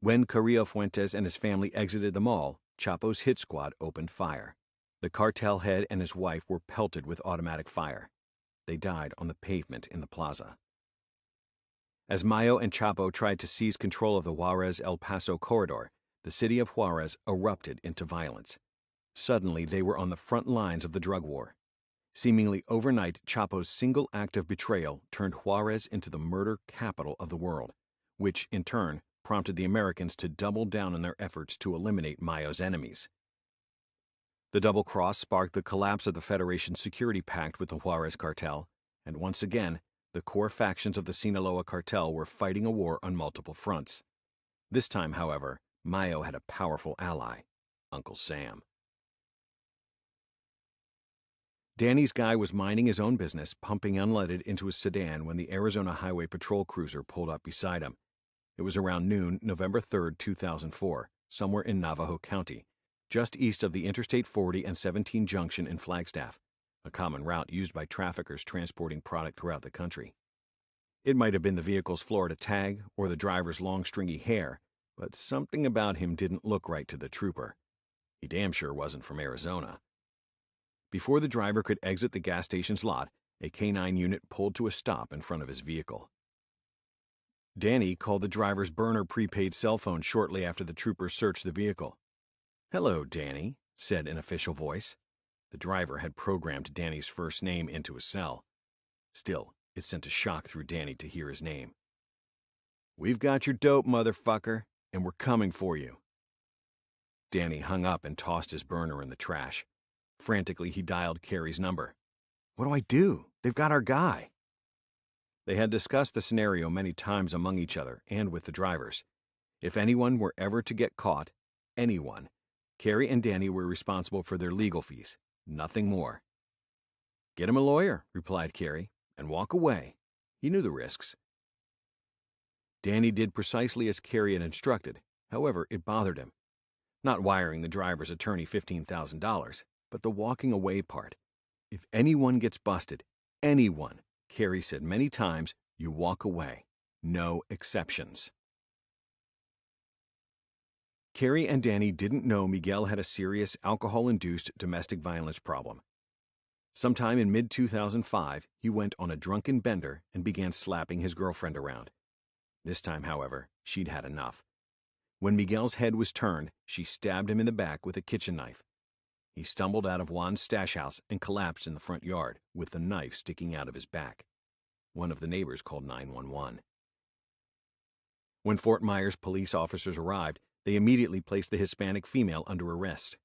When Carrillo Fuentes and his family exited the mall, Chapo's hit squad opened fire. The cartel head and his wife were pelted with automatic fire. They died on the pavement in the plaza. As Mayo and Chapo tried to seize control of the Juarez-El Paso corridor, the city of Juarez erupted into violence. Suddenly, they were on the front lines of the drug war. Seemingly overnight, Chapo's single act of betrayal turned Juarez into the murder capital of the world, which, in turn, prompted the Americans to double down on their efforts to eliminate Mayo's enemies. The double cross sparked the collapse of the Federation's security pact with the Juarez Cartel, and once again, the core factions of the Sinaloa Cartel were fighting a war on multiple fronts. This time, however, Mayo had a powerful ally, Uncle Sam. Danny's guy was minding his own business, pumping unleaded into his sedan when the Arizona Highway Patrol cruiser pulled up beside him. It was around noon, November 3, 2004, somewhere in Navajo County, just east of the Interstate 40 and 17 junction in Flagstaff, a common route used by traffickers transporting product throughout the country. It might have been the vehicle's Florida tag or the driver's long stringy hair, but something about him didn't look right to the trooper. He damn sure wasn't from Arizona. Before the driver could exit the gas station's lot, a K-9 unit pulled to a stop in front of his vehicle. Danny called the driver's burner prepaid cell phone shortly after the troopers searched the vehicle. "Hello, Danny," said an official voice. The driver had programmed Danny's first name into his cell. Still, it sent a shock through Danny to hear his name. "We've got your dope, motherfucker, and we're coming for you." Danny hung up and tossed his burner in the trash. Frantically, he dialed Karey's number. "What do I do? They've got our guy." They had discussed the scenario many times among each other and with the drivers. If anyone were ever to get caught, anyone, Karey and Danny were responsible for their legal fees, nothing more. "Get him a lawyer," replied Karey, "and walk away." He knew the risks. Danny did precisely as Karey had instructed. However, it bothered him. Not wiring the driver's attorney $15,000, but the walking away part. If anyone gets busted, anyone, Karey said many times, you walk away. No exceptions. Karey and Danny didn't know Miguel had a serious alcohol-induced domestic violence problem. Sometime in mid-2005, he went on a drunken bender and began slapping his girlfriend around. This time, however, she'd had enough. When Miguel's head was turned, she stabbed him in the back with a kitchen knife. He stumbled out of Juan's stash house and collapsed in the front yard, with the knife sticking out of his back. One of the neighbors called 911. When Fort Myers police officers arrived, they immediately placed the Hispanic female under arrest.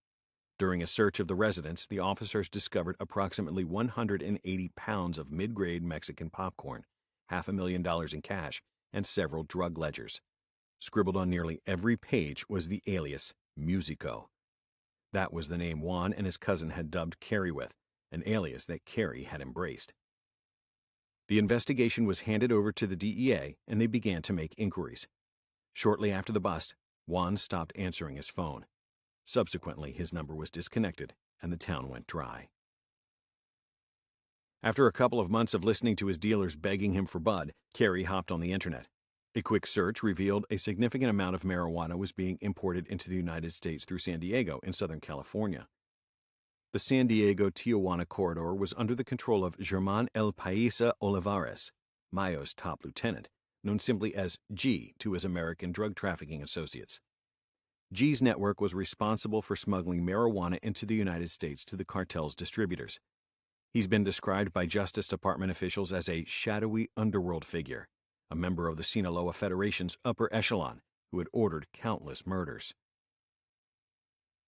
During a search of the residence, the officers discovered approximately 180 pounds of mid-grade Mexican popcorn, $500,000 in cash, and several drug ledgers. Scribbled on nearly every page was the alias Musico. That was the name Juan and his cousin had dubbed Karey with, an alias that Karey had embraced. The investigation was handed over to the DEA, and they began to make inquiries. Shortly after the bust, Juan stopped answering his phone. Subsequently, his number was disconnected, and the town went dry. After a couple of months of listening to his dealers begging him for bud, Karey hopped on the internet. A quick search revealed a significant amount of marijuana was being imported into the United States through San Diego in Southern California. The San Diego-Tijuana corridor was under the control of Germán El Paisa Olivares, Mayo's top lieutenant, known simply as G to his American drug trafficking associates. G's network was responsible for smuggling marijuana into the United States to the cartel's distributors. He's been described by Justice Department officials as a shadowy underworld figure, a member of the Sinaloa Federation's upper echelon who had ordered countless murders.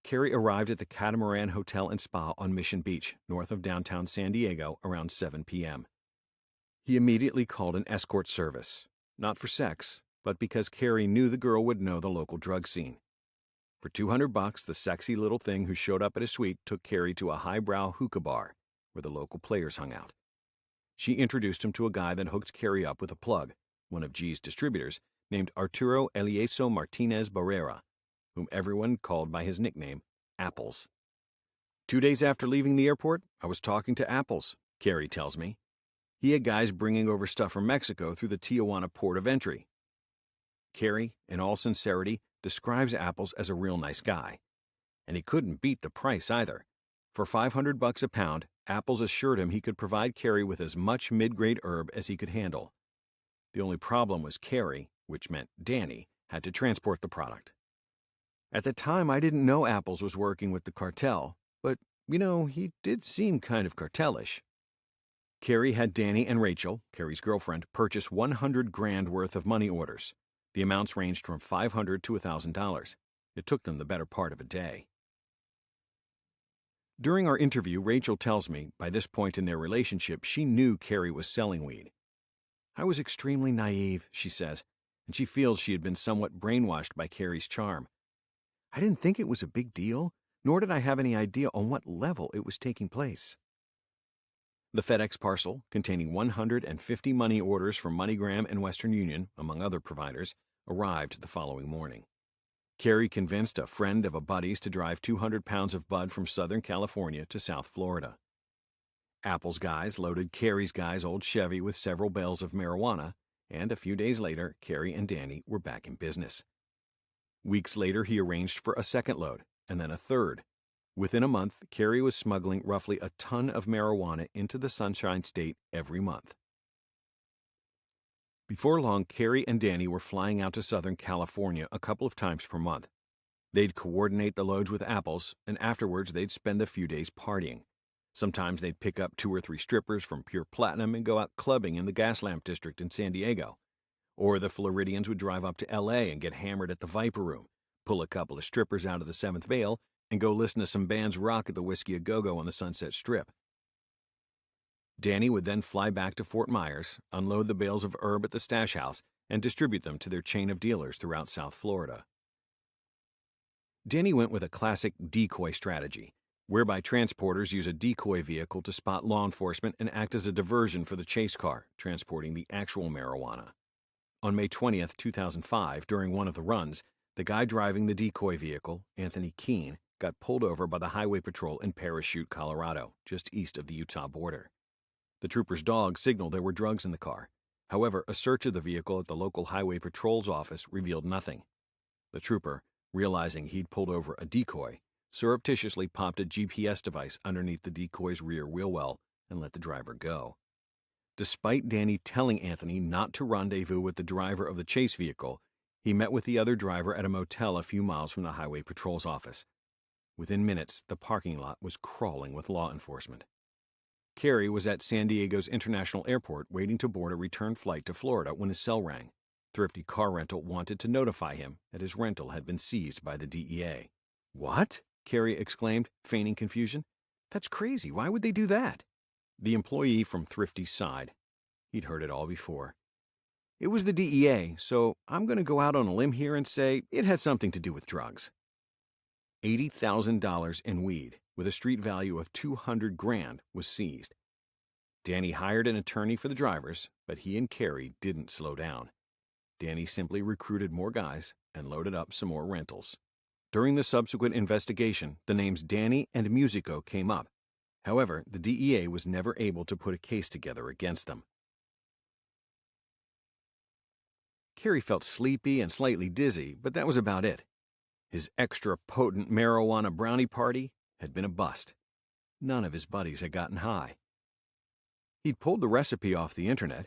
Karey arrived at the Catamaran Hotel and Spa on Mission Beach, north of downtown San Diego, around 7 p.m. He immediately called an escort service, not for sex, but because Karey knew the girl would know the local drug scene. For $200, the sexy little thing who showed up at his suite took Karey to a highbrow hookah bar where the local players hung out. She introduced him to a guy that hooked Karey up with a plug, one of G's distributors, named Arturo Elieso Martinez Barrera, whom everyone called by his nickname, Apples. 2 days after leaving the airport, I was talking to Apples, Karey tells me. He had guys bringing over stuff from Mexico through the Tijuana port of entry. Karey, in all sincerity, describes Apples as a real nice guy. And he couldn't beat the price either. For $500 a pound, Apples assured him he could provide Karey with as much mid-grade herb as he could handle. The only problem was Karey, which meant Danny, had to transport the product. At the time, I didn't know Apples was working with the cartel, but, he did seem kind of cartelish. Karey had Danny and Rachel, Karey's girlfriend, purchase $100,000 worth of money orders. The amounts ranged from $500 to $1,000. It took them the better part of a day. During our interview, Rachel tells me, by this point in their relationship, she knew Karey was selling weed. I was extremely naive, she says, and she feels she had been somewhat brainwashed by Karey's charm. I didn't think it was a big deal, nor did I have any idea on what level it was taking place. The FedEx parcel, containing 150 money orders from MoneyGram and Western Union, among other providers, arrived the following morning. Karey convinced a friend of a buddy's to drive 200 pounds of bud from Southern California to South Florida. Apple's guys loaded Karey's guy's old Chevy with several bales of marijuana, and a few days later, Karey and Danny were back in business. Weeks later, he arranged for a second load, and then a third. Within a month, Karey was smuggling roughly a ton of marijuana into the Sunshine State every month. Before long, Karey and Danny were flying out to Southern California a couple of times per month. They'd coordinate the loads with Apples, and afterwards they'd spend a few days partying. Sometimes they'd pick up 2 or 3 strippers from Pure Platinum and go out clubbing in the Gaslamp District in San Diego. Or the Floridians would drive up to L.A. and get hammered at the Viper Room, pull a couple of strippers out of the 7th Veil, and go listen to some bands rock at the Whiskey A Go-Go on the Sunset Strip. Danny would then fly back to Fort Myers, unload the bales of herb at the stash house, and distribute them to their chain of dealers throughout South Florida. Danny went with a classic decoy strategy, whereby transporters use a decoy vehicle to spot law enforcement and act as a diversion for the chase car, transporting the actual marijuana. On May 20, 2005, during one of the runs, the guy driving the decoy vehicle, Anthony Keene, got pulled over by the Highway Patrol in Parachute, Colorado, just east of the Utah border. The trooper's dog signaled there were drugs in the car. However, a search of the vehicle at the local Highway Patrol's office revealed nothing. The trooper, realizing he'd pulled over a decoy, surreptitiously popped a GPS device underneath the decoy's rear wheel well and let the driver go. Despite Danny telling Anthony not to rendezvous with the driver of the chase vehicle, he met with the other driver at a motel a few miles from the Highway Patrol's office. Within minutes, the parking lot was crawling with law enforcement. Karey was at San Diego's International Airport waiting to board a return flight to Florida when his cell rang. Thrifty Car Rental wanted to notify him that his rental had been seized by the DEA. "What?" Karey exclaimed, feigning confusion. "That's crazy. Why would they do that?" The employee from Thrifty sighed. He'd heard it all before. "It was the DEA, so I'm going to go out on a limb here and say it had something to do with drugs." $80,000 in weed, with a street value of $200,000, was seized. Danny hired an attorney for the drivers, but he and Karey didn't slow down. Danny simply recruited more guys and loaded up some more rentals. During the subsequent investigation, the names Danny and Musico came up. However, the DEA was never able to put a case together against them. Karey felt sleepy and slightly dizzy, but that was about it. His extra potent marijuana brownie party had been a bust. None of his buddies had gotten high. He'd pulled the recipe off the internet.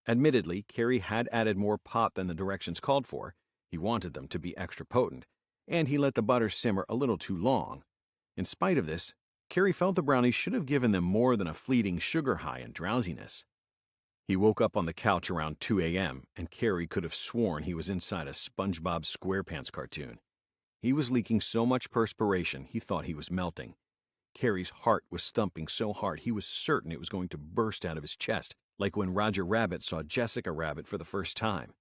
Admittedly, Karey had added more pot than the directions called for. He wanted them to be extra potent, and he let the butter simmer a little too long. In spite of this, Karey felt the brownies should have given them more than a fleeting sugar high and drowsiness. He woke up on the couch around 2 a.m., and Karey could have sworn he was inside a SpongeBob SquarePants cartoon. He was leaking so much perspiration he thought he was melting. Karey's heart was thumping so hard he was certain it was going to burst out of his chest, like when Roger Rabbit saw Jessica Rabbit for the first time.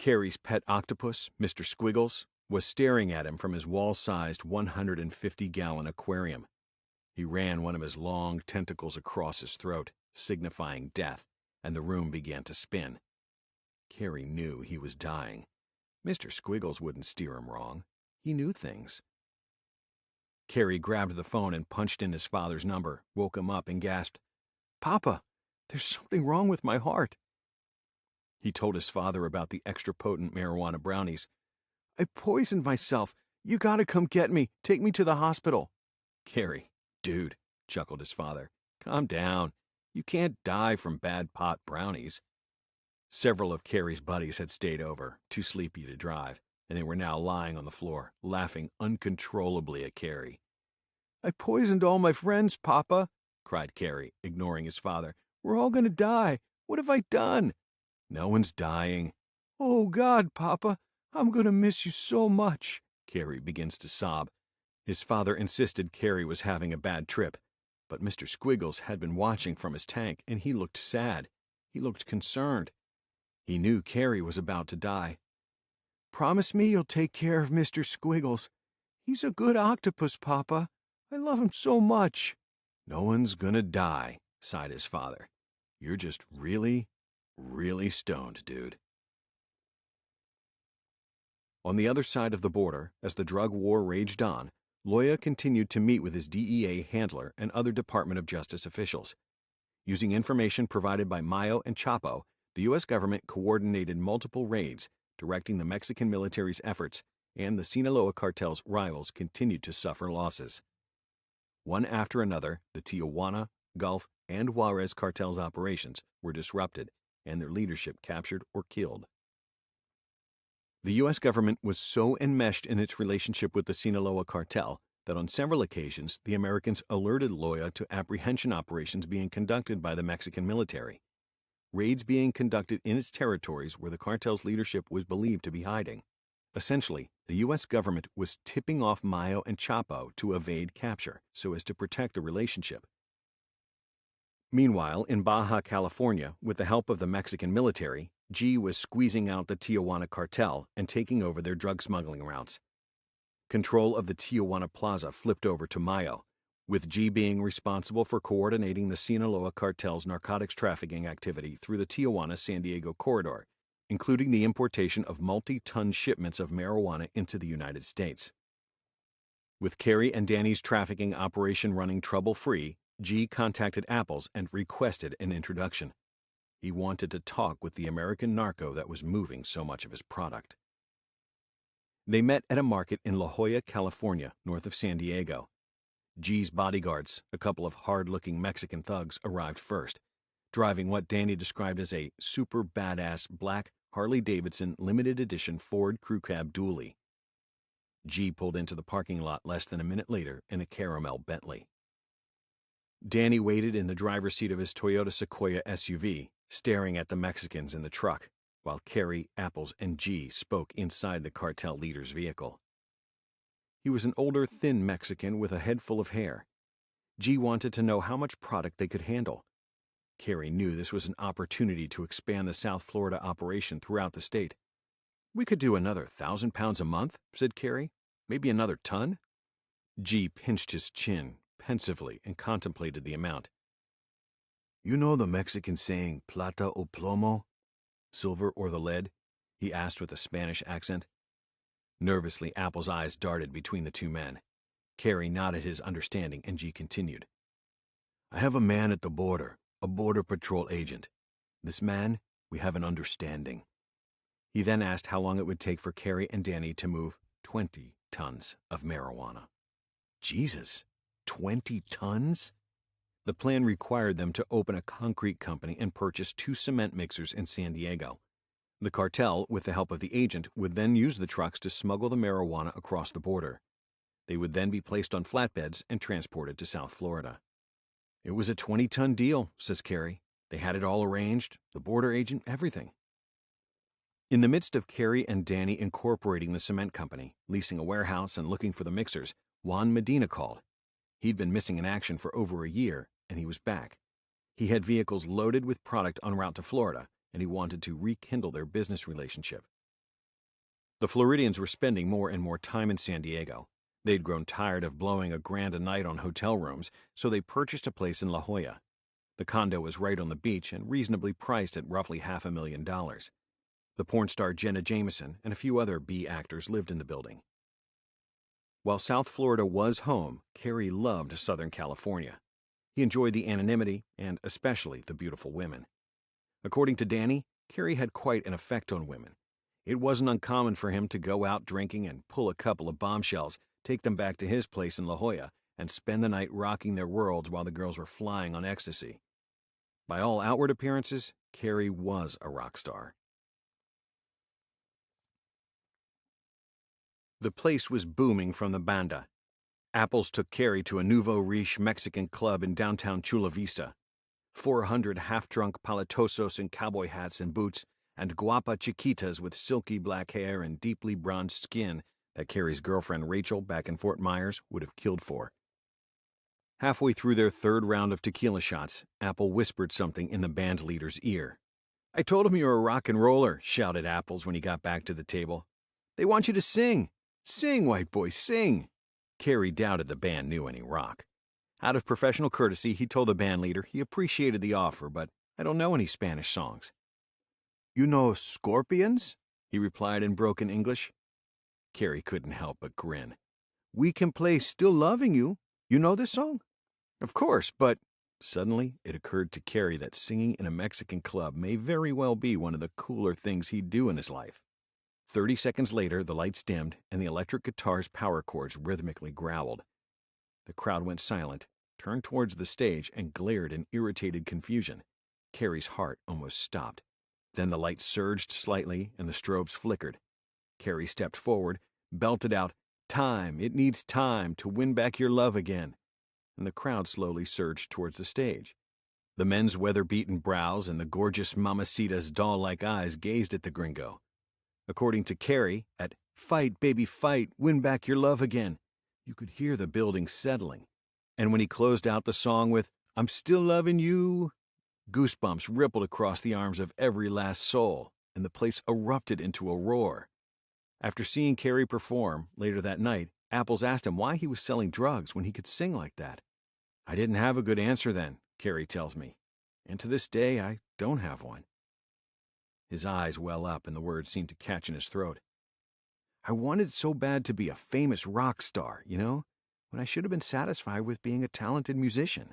Karey's pet octopus, Mr. Squiggles, was staring at him from his wall-sized 150-gallon aquarium. He ran one of his long tentacles across his throat, signifying death, and the room began to spin. Karey knew he was dying. Mr. Squiggles wouldn't steer him wrong. He knew things. Karey grabbed the phone and punched in his father's number, woke him up, and gasped, "Papa, there's something wrong with my heart." He told his father about the extra potent marijuana brownies. "I poisoned myself. You gotta come get me. Take me to the hospital." "Karey, dude," chuckled his father, "calm down. You can't die from bad pot brownies." Several of Karey's buddies had stayed over, too sleepy to drive, and they were now lying on the floor, laughing uncontrollably at Karey. "I poisoned all my friends, Papa," cried Karey, ignoring his father. "We're all gonna die. What have I done?" "No one's dying." "Oh, God, Papa, I'm gonna miss you so much." Karey begins to sob. His father insisted Karey was having a bad trip, but Mr. Squiggles had been watching from his tank, and he looked sad. He looked concerned. He knew Karey was about to die. "Promise me you'll take care of Mr. Squiggles. He's a good octopus, Papa. I love him so much." "No one's gonna die," sighed his father. "You're just really, really stoned, dude." On the other side of the border, as the drug war raged on, Loya continued to meet with his DEA handler and other Department of Justice officials. Using information provided by Mayo and Chapo, the U.S. government coordinated multiple raids, directing the Mexican military's efforts, and the Sinaloa Cartel's rivals continued to suffer losses. One after another, the Tijuana, Gulf, and Juarez cartels' operations were disrupted, and their leadership captured or killed. The U.S. government was so enmeshed in its relationship with the Sinaloa Cartel that on several occasions the Americans alerted Loya to apprehension operations being conducted by the Mexican military. Raids being conducted in its territories where the cartel's leadership was believed to be hiding. Essentially, the U.S. government was tipping off Mayo and Chapo to evade capture so as to protect the relationship. Meanwhile, in Baja California, with the help of the Mexican military, G was squeezing out the Tijuana cartel and taking over their drug smuggling routes. Control of the Tijuana Plaza flipped over to Mayo, with G being responsible for coordinating the Sinaloa Cartel's narcotics trafficking activity through the Tijuana-San Diego corridor, including the importation of multi-ton shipments of marijuana into the United States. With Karey and Danny's trafficking operation running trouble-free, G contacted Apples and requested an introduction. He wanted to talk with the American narco that was moving so much of his product. They met at a market in La Jolla, California, north of San Diego. G's bodyguards, a couple of hard-looking Mexican thugs, arrived first, driving what Danny described as a super badass black Harley-Davidson limited edition Ford Crew Cab dually. G pulled into the parking lot less than a minute later in a caramel Bentley. Danny waited in the driver's seat of his Toyota Sequoia SUV, staring at the Mexicans in the truck, while Karey, Apples, and G spoke inside the cartel leader's vehicle. He was an older, thin Mexican with a head full of hair. G wanted to know how much product they could handle. Karey knew this was an opportunity to expand the South Florida operation throughout the state. "We could do another 1,000 pounds a month," said Karey. Maybe another ton? G pinched his chin pensively and contemplated the amount. You know the Mexican saying, plata o plomo? Silver or the lead? He asked with a Spanish accent. Nervously, Apple's eyes darted between the two men. Karey nodded his understanding, and G continued. I have a man at the border, a border patrol agent. This man, we have an understanding. He then asked how long it would take for Karey and Danny to move 20 tons of marijuana. Jesus, 20 tons? The plan required them to open a concrete company and purchase 2 cement mixers in San Diego. The cartel, with the help of the agent, would then use the trucks to smuggle the marijuana across the border. They would then be placed on flatbeds and transported to South Florida. It was a 20-ton deal, says Karey. They had it all arranged, the border agent, everything. In the midst of Karey and Danny incorporating the cement company, leasing a warehouse, and looking for the mixers, Juan Medina called. He'd been missing in action for over a year, and he was back. He had vehicles loaded with product en route to Florida, and he wanted to rekindle their business relationship. The Floridians were spending more and more time in San Diego. They'd grown tired of blowing $1,000 a night on hotel rooms, so they purchased a place in La Jolla. The condo was right on the beach and reasonably priced at roughly $500,000. The porn star Jenna Jameson and a few other B actors lived in the building. While South Florida was home, Karey loved Southern California. He enjoyed the anonymity and especially the beautiful women. According to Danny, Karey had quite an effect on women. It wasn't uncommon for him to go out drinking and pull a couple of bombshells, take them back to his place in La Jolla, and spend the night rocking their worlds while the girls were flying on ecstasy. By all outward appearances, Karey was a rock star. The place was booming from the banda. Apples took Karey to a nouveau riche Mexican club in downtown Chula Vista. 400 half-drunk palatosos in cowboy hats and boots, and guapa chiquitas with silky black hair and deeply bronzed skin that Karey's girlfriend Rachel back in Fort Myers would have killed for. Halfway through their third round of tequila shots, Apple whispered something in the band leader's ear. I told him you were a rock and roller, shouted Apples when he got back to the table. They want you to sing. Sing, white boy, sing. Karey doubted the band knew any rock. Out of professional courtesy, he told the band leader he appreciated the offer, but I don't know any Spanish songs. You know Scorpions? He replied in broken English. Karey couldn't help but grin. We can play Still Loving You. You know this song? Of course, but... Suddenly, it occurred to Karey that singing in a Mexican club may very well be one of the cooler things he'd do in his life. 30 seconds later, the lights dimmed, and the electric guitar's power chords rhythmically growled. The crowd went silent, turned towards the stage, and glared in irritated confusion. Karey's heart almost stopped. Then the lights surged slightly, and the strobes flickered. Karey stepped forward, belted out, Time, it needs time to win back your love again. And the crowd slowly surged towards the stage. The men's weather-beaten brows and the gorgeous mamacita's doll-like eyes gazed at the gringo. According to Karey, at Fight, Baby, Fight, Win Back Your Love Again, you could hear the building settling. And when he closed out the song with I'm Still Loving You, goosebumps rippled across the arms of every last soul, and the place erupted into a roar. After seeing Karey perform later that night, Apples asked him why he was selling drugs when he could sing like that. I didn't have a good answer then, Karey tells me, and to this day I don't have one. His eyes well up and the words seem to catch in his throat. I wanted so bad to be a famous rock star, you know, when I should have been satisfied with being a talented musician.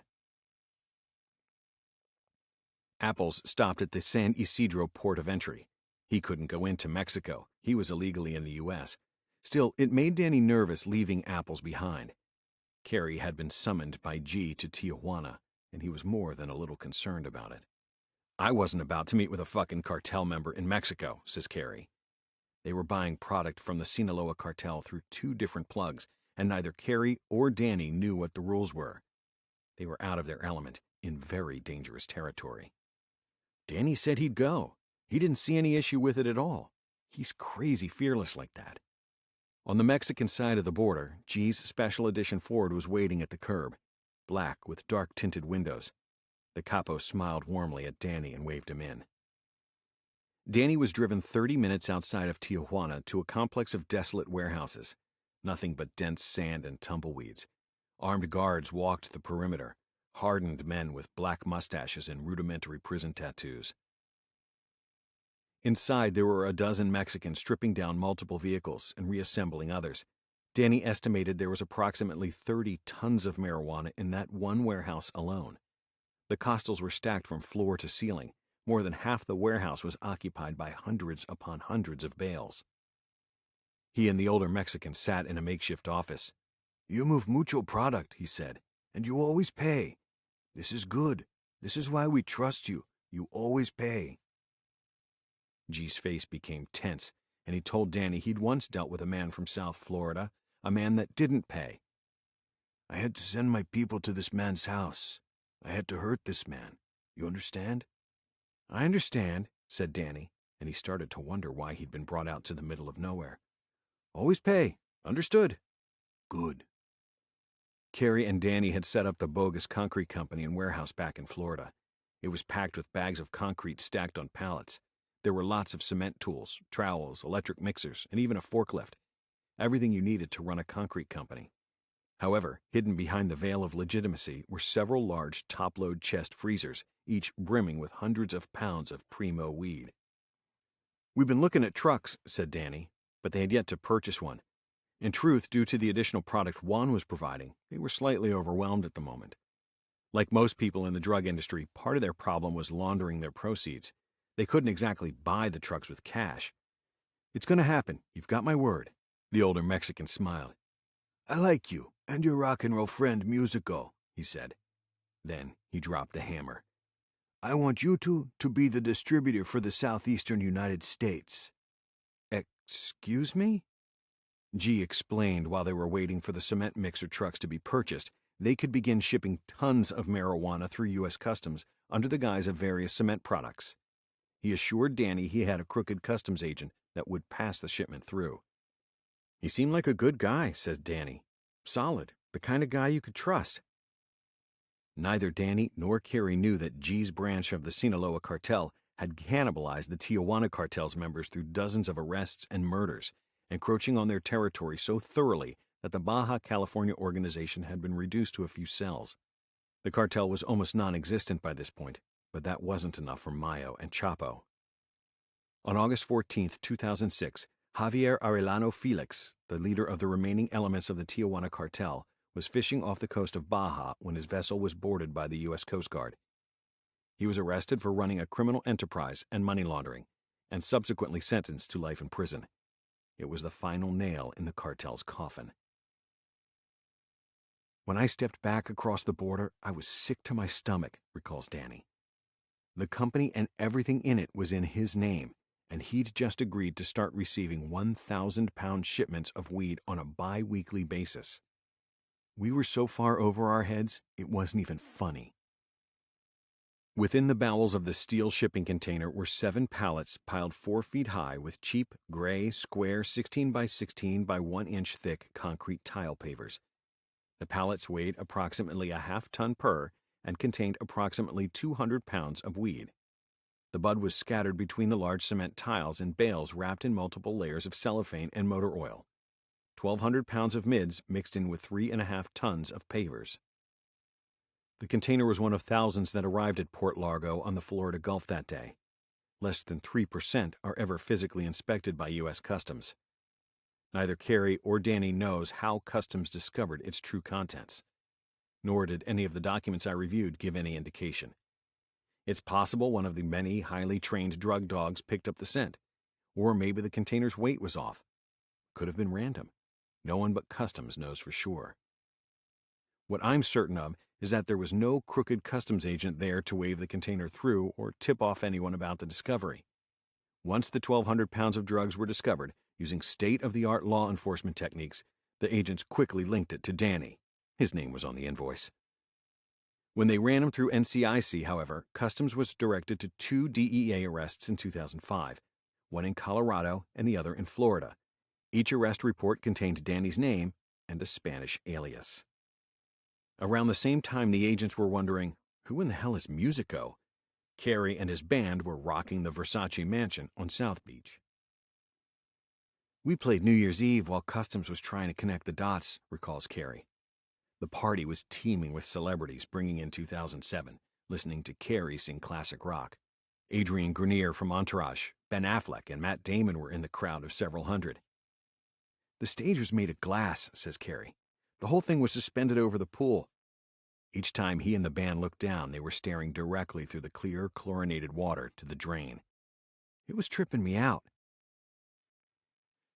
Apples stopped at the San Isidro port of entry. He couldn't go into Mexico. He was illegally in the U.S. Still, it made Danny nervous leaving Apples behind. Karey had been summoned by G to Tijuana, and he was more than a little concerned about it. I wasn't about to meet with a fucking cartel member in Mexico, says Karey. They were buying product from the Sinaloa Cartel through 2 different plugs, and neither Karey or Danny knew what the rules were. They were out of their element, in very dangerous territory. Danny said he'd go. He didn't see any issue with it at all. He's crazy fearless like that. On the Mexican side of the border, G's Special Edition Ford was waiting at the curb, black with dark-tinted windows. The capo smiled warmly at Danny and waved him in. Danny was driven 30 minutes outside of Tijuana to a complex of desolate warehouses. nothing but dense sand and tumbleweeds. Armed guards walked the perimeter, hardened men with black mustaches and rudimentary prison tattoos. Inside, there were a dozen Mexicans stripping down multiple vehicles and reassembling others. Danny estimated there was approximately 30 tons of marijuana in that one warehouse alone. The costals were stacked from floor to ceiling. More than half the warehouse was occupied by hundreds upon hundreds of bales. He and the older Mexican sat in a makeshift office. "You move mucho product," he said, "and you always pay. This is good. This is why we trust you. You always pay." G's face became tense, and he told Danny he'd once dealt with a man from South Florida, a man that didn't pay. "I had to send my people to this man's house. I had to hurt this man. You understand?" "I understand," said Danny, and he started to wonder why he'd been brought out to the middle of nowhere. "Always pay. Understood." "Good." Karey and Danny had set up the bogus concrete company and warehouse back in Florida. It was packed with bags of concrete stacked on pallets. There were lots of cement tools, trowels, electric mixers, and even a forklift. Everything you needed to run a concrete company. However, hidden behind the veil of legitimacy were several large top-load chest freezers, each brimming with hundreds of pounds of primo weed. "We've been looking at trucks," said Danny, but they had yet to purchase one. In truth, due to the additional product Juan was providing, they were slightly overwhelmed at the moment. Like most people in the drug industry, part of their problem was laundering their proceeds. They couldn't exactly buy the trucks with cash. "It's going to happen. You've got my word." The older Mexican smiled. "I like you and your rock and roll friend Musico," he said. Then he dropped the hammer. "I want you to be the distributor for the southeastern United States." "Excuse me?" G explained while they were waiting for the cement mixer trucks to be purchased. They could begin shipping tons of marijuana through U.S. Customs under the guise of various cement products. He assured Danny he had a crooked customs agent that would pass the shipment through. "He seemed like a good guy," said Danny. "Solid, the kind of guy you could trust." Neither Danny nor Karey knew that G's branch of the Sinaloa Cartel had cannibalized the Tijuana Cartel's members through dozens of arrests and murders, encroaching on their territory so thoroughly that the Baja California organization had been reduced to a few cells. The cartel was almost non-existent by this point, but that wasn't enough for Mayo and Chapo. On August 14, 2006, Javier Arellano Felix, the leader of the remaining elements of the Tijuana Cartel, was fishing off the coast of Baja when his vessel was boarded by the U.S. Coast Guard. He was arrested for running a criminal enterprise and money laundering, and subsequently sentenced to life in prison. It was the final nail in the cartel's coffin. "When I stepped back across the border, I was sick to my stomach," recalls Danny. The company and everything in it was in his name, and he'd just agreed to start receiving 1,000-pound shipments of weed on a bi-weekly basis. We were so far over our heads, it wasn't even funny. Within the bowels of the steel shipping container were 7 pallets piled 4 feet high with cheap, gray, square 16 by 16 by 1 inch thick concrete tile pavers. The pallets weighed approximately a half-ton per and contained approximately 200 pounds of weed. The bud was scattered between the large cement tiles in bales wrapped in multiple layers of cellophane and motor oil. 1,200 pounds of mids mixed in with 3.5 tons of pavers. The container was one of thousands that arrived at Port Largo on the Florida Gulf that day. Less than 3% are ever physically inspected by U.S. Customs. Neither Karey or Danny knows how Customs discovered its true contents. Nor did any of the documents I reviewed give any indication. It's possible one of the many highly trained drug dogs picked up the scent, or maybe the container's weight was off. Could have been random. No one but Customs knows for sure. What I'm certain of is that there was no crooked customs agent there to wave the container through or tip off anyone about the discovery. Once the 1,200 pounds of drugs were discovered, using state-of-the-art law enforcement techniques, the agents quickly linked it to Danny. His name was on the invoice. When they ran him through NCIC, however, Customs was directed to 2 DEA arrests in 2005, one in Colorado and the other in Florida. Each arrest report contained Danny's name and a Spanish alias. Around the same time, the agents were wondering, who in the hell is Musico? Karey and his band were rocking the Versace mansion on South Beach. We played New Year's Eve while Customs was trying to connect the dots, recalls Karey. The party was teeming with celebrities bringing in 2007, listening to Karey sing classic rock. Adrian Grenier from Entourage, Ben Affleck, and Matt Damon were in the crowd of several hundred. The stage was made of glass, says Karey. The whole thing was suspended over the pool. Each time he and the band looked down, they were staring directly through the clear, chlorinated water to the drain. It was tripping me out.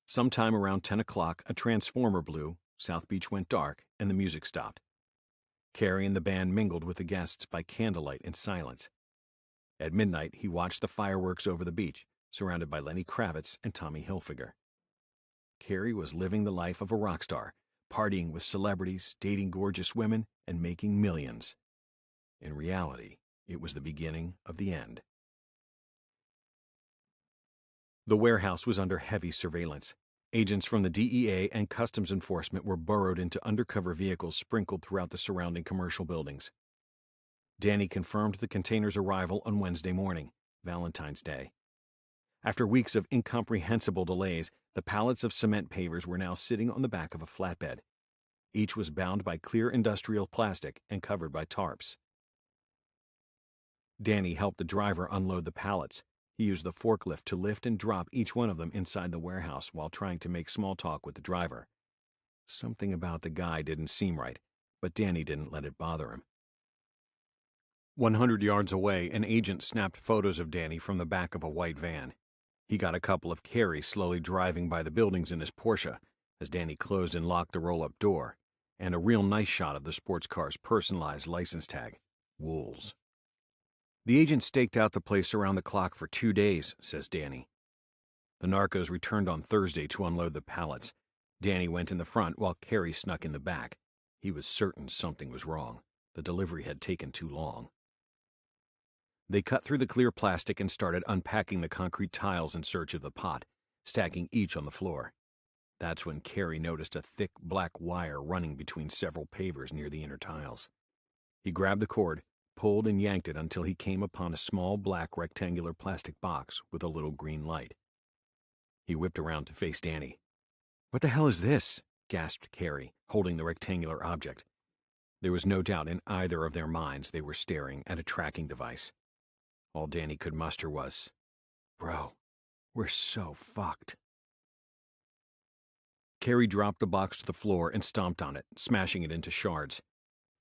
Sometime around 10 o'clock, a transformer blew, South Beach went dark, and the music stopped. Karey and the band mingled with the guests by candlelight in silence. At midnight, he watched the fireworks over the beach, surrounded by Lenny Kravitz and Tommy Hilfiger. Karey was living the life of a rock star, partying with celebrities, dating gorgeous women, and making millions. In reality, it was the beginning of the end. The warehouse was under heavy surveillance. Agents from the DEA and Customs Enforcement were burrowed into undercover vehicles sprinkled throughout the surrounding commercial buildings. Danny confirmed the container's arrival on Wednesday morning, Valentine's Day. After weeks of incomprehensible delays, the pallets of cement pavers were now sitting on the back of a flatbed. Each was bound by clear industrial plastic and covered by tarps. Danny helped the driver unload the pallets. He used the forklift to lift and drop each one of them inside the warehouse while trying to make small talk with the driver. Something about the guy didn't seem right, but Danny didn't let it bother him. 100 yards away, an agent snapped photos of Danny from the back of a white van. He got a couple of Karey slowly driving by the buildings in his Porsche as Danny closed and locked the roll-up door, and a real nice shot of the sports car's personalized license tag, Wools. The agent staked out the place around the clock for 2 days, says Danny. The narcos returned on Thursday to unload the pallets. Danny went in the front while Karey snuck in the back. He was certain something was wrong. The delivery had taken too long. They cut through the clear plastic and started unpacking the concrete tiles in search of the pot, stacking each on the floor. That's when Karey noticed a thick black wire running between several pavers near the inner tiles. He grabbed the cord, pulled and yanked it until he came upon a small black rectangular plastic box with a little green light. He whipped around to face Danny. "What the hell is this?" gasped Karey, holding the rectangular object. There was no doubt in either of their minds they were staring at a tracking device. All Danny could muster was, "Bro, we're so fucked." Karey dropped the box to the floor and stomped on it, smashing it into shards.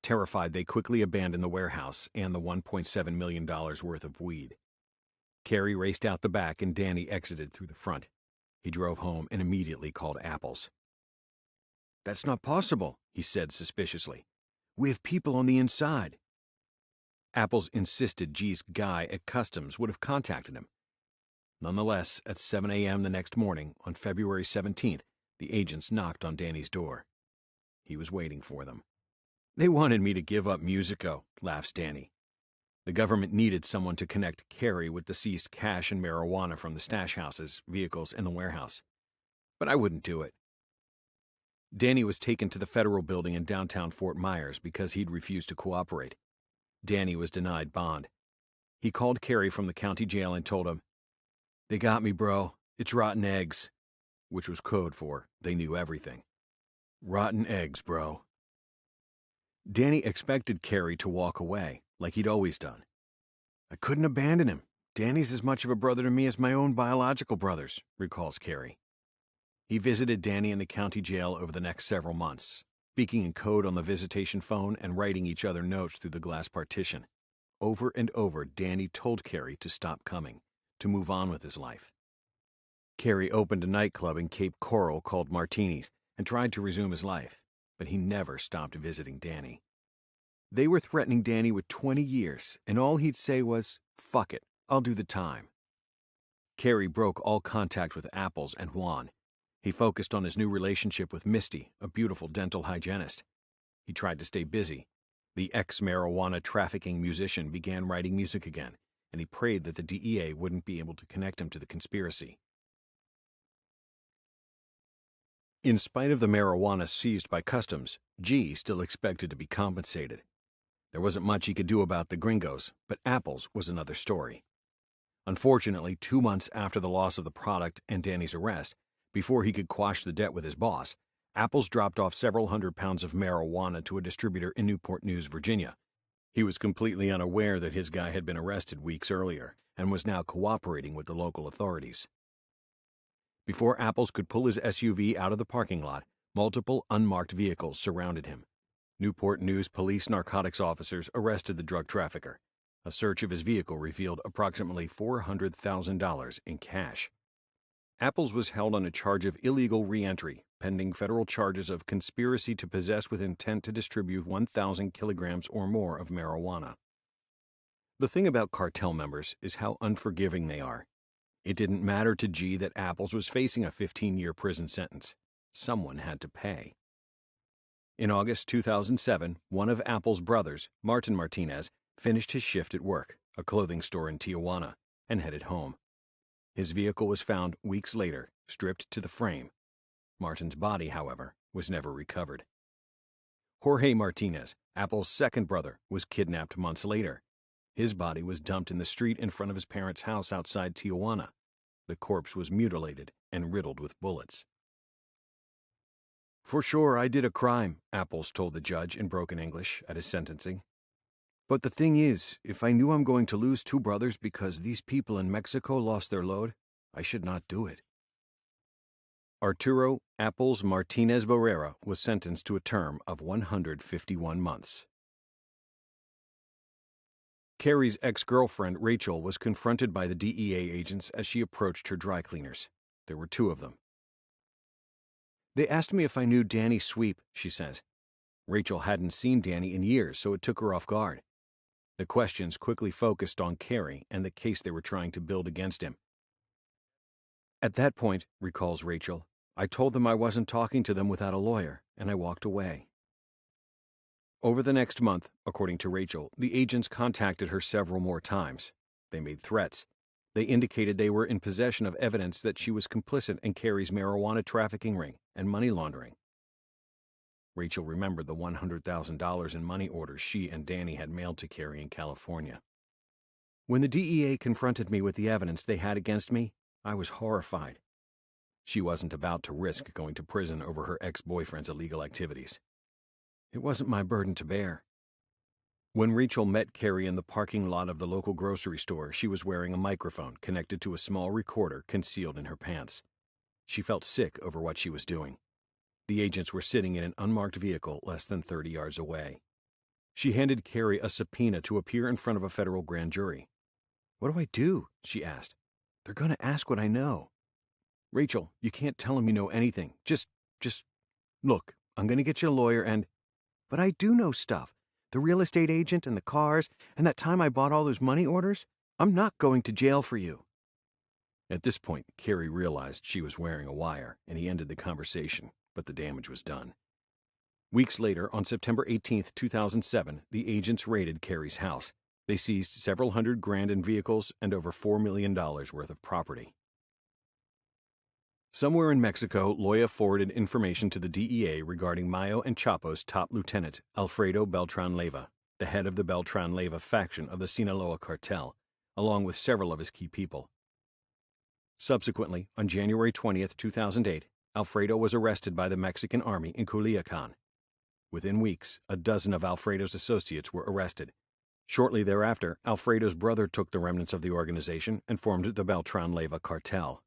Terrified, they quickly abandoned the warehouse and the $1.7 million worth of weed. Karey raced out the back and Danny exited through the front. He drove home and immediately called Apples. "That's not possible," he said suspiciously. "We have people on the inside." Apples insisted G's guy at Customs would have contacted him. Nonetheless, at 7 a.m. the next morning, on February 17th, the agents knocked on Danny's door. He was waiting for them. "They wanted me to give up Musico," laughs Danny. The government needed someone to connect Karey with the seized cash and marijuana from the stash houses, vehicles, and the warehouse. But I wouldn't do it. Danny was taken to the federal building in downtown Fort Myers because he'd refused to cooperate. Danny was denied bond. He called Karey from the county jail and told him, "They got me, bro. It's rotten eggs," which was code for they knew everything. "Rotten eggs, bro." Danny expected Karey to walk away, like he'd always done. "I couldn't abandon him. Danny's as much of a brother to me as my own biological brothers," recalls Karey. He visited Danny in the county jail over the next several months, speaking in code on the visitation phone and writing each other notes through the glass partition. Over and over, Danny told Karey to stop coming, to move on with his life. Karey opened a nightclub in Cape Coral called Martini's and tried to resume his life, but he never stopped visiting Danny. They were threatening Danny with 20 years, and all he'd say was, "Fuck it, I'll do the time." Karey broke all contact with Apples and Juan. He focused on his new relationship with Misty, a beautiful dental hygienist. He tried to stay busy. The ex-marijuana trafficking musician began writing music again, and he prayed that the DEA wouldn't be able to connect him to the conspiracy. In spite of the marijuana seized by Customs, G still expected to be compensated. There wasn't much he could do about the gringos, but Apples was another story. Unfortunately, 2 months after the loss of the product and Danny's arrest, Before he could quash the debt with his boss, Apples dropped off several hundred pounds of marijuana to a distributor in Newport News, Virginia. He was completely unaware that his guy had been arrested weeks earlier and was now cooperating with the local authorities. Before Apples could pull his SUV out of the parking lot, multiple unmarked vehicles surrounded him. Newport News police narcotics officers arrested the drug trafficker. A search of his vehicle revealed approximately $400,000 in cash. Apples was held on a charge of illegal re-entry, pending federal charges of conspiracy to possess with intent to distribute 1,000 kilograms or more of marijuana. The thing about cartel members is how unforgiving they are. It didn't matter to G that Apples was facing a 15-year prison sentence. Someone had to pay. In August 2007, one of Apples' brothers, Martin Martinez, finished his shift at work, a clothing store in Tijuana, and headed home. His vehicle was found weeks later, stripped to the frame. Martin's body, however, was never recovered. Jorge Martinez, Apples' second brother, was kidnapped months later. His body was dumped in the street in front of his parents' house outside Tijuana. The corpse was mutilated and riddled with bullets. "For sure, I did a crime," Apples told the judge in broken English at his sentencing. "But the thing is, if I knew I'm going to lose two brothers because these people in Mexico lost their load, I should not do it." Arturo Apples Martinez Barrera was sentenced to a term of 151 months. Karey's ex-girlfriend, Rachel, was confronted by the DEA agents as she approached her dry cleaners. There were two of them. "They asked me if I knew Danny Sweep," she says. Rachel hadn't seen Danny in years, so it took her off guard. The questions quickly focused on Karey and the case they were trying to build against him. "At that point," recalls Rachel, "I told them I wasn't talking to them without a lawyer, and I walked away." Over the next month, according to Rachel, the agents contacted her several more times. They made threats. They indicated they were in possession of evidence that she was complicit in Karey's marijuana trafficking ring and money laundering. Rachel remembered the $100,000 in money orders she and Danny had mailed to Karey in California. "When the DEA confronted me with the evidence they had against me, I was horrified." She wasn't about to risk going to prison over her ex-boyfriend's illegal activities. "It wasn't my burden to bear." When Rachel met Karey in the parking lot of the local grocery store, she was wearing a microphone connected to a small recorder concealed in her pants. She felt sick over what she was doing. The agents were sitting in an unmarked vehicle less than 30 yards away. She handed Karey a subpoena to appear in front of a federal grand jury. "What do I do?" she asked. "They're going to ask what I know." "Rachel, you can't tell them you know anything. Just, look, I'm going to get you a lawyer and—" "But I do know stuff. The real estate agent and the cars, and that time I bought all those money orders. I'm not going to jail for you." At this point, Karey realized she was wearing a wire, and he ended the conversation, but the damage was done. Weeks later, on September 18, 2007, the agents raided Karey's house. They seized several $100,000 in vehicles and over $4 million worth of property. Somewhere in Mexico, Loya forwarded information to the DEA regarding Mayo and Chapo's top lieutenant, Alfredo Beltran-Leyva, the head of the Beltran-Leyva faction of the Sinaloa Cartel, along with several of his key people. Subsequently, on January 20, 2008, Alfredo was arrested by the Mexican army in Culiacan. Within weeks, a dozen of Alfredo's associates were arrested. Shortly thereafter, Alfredo's brother took the remnants of the organization and formed the Beltran-Leyva cartel.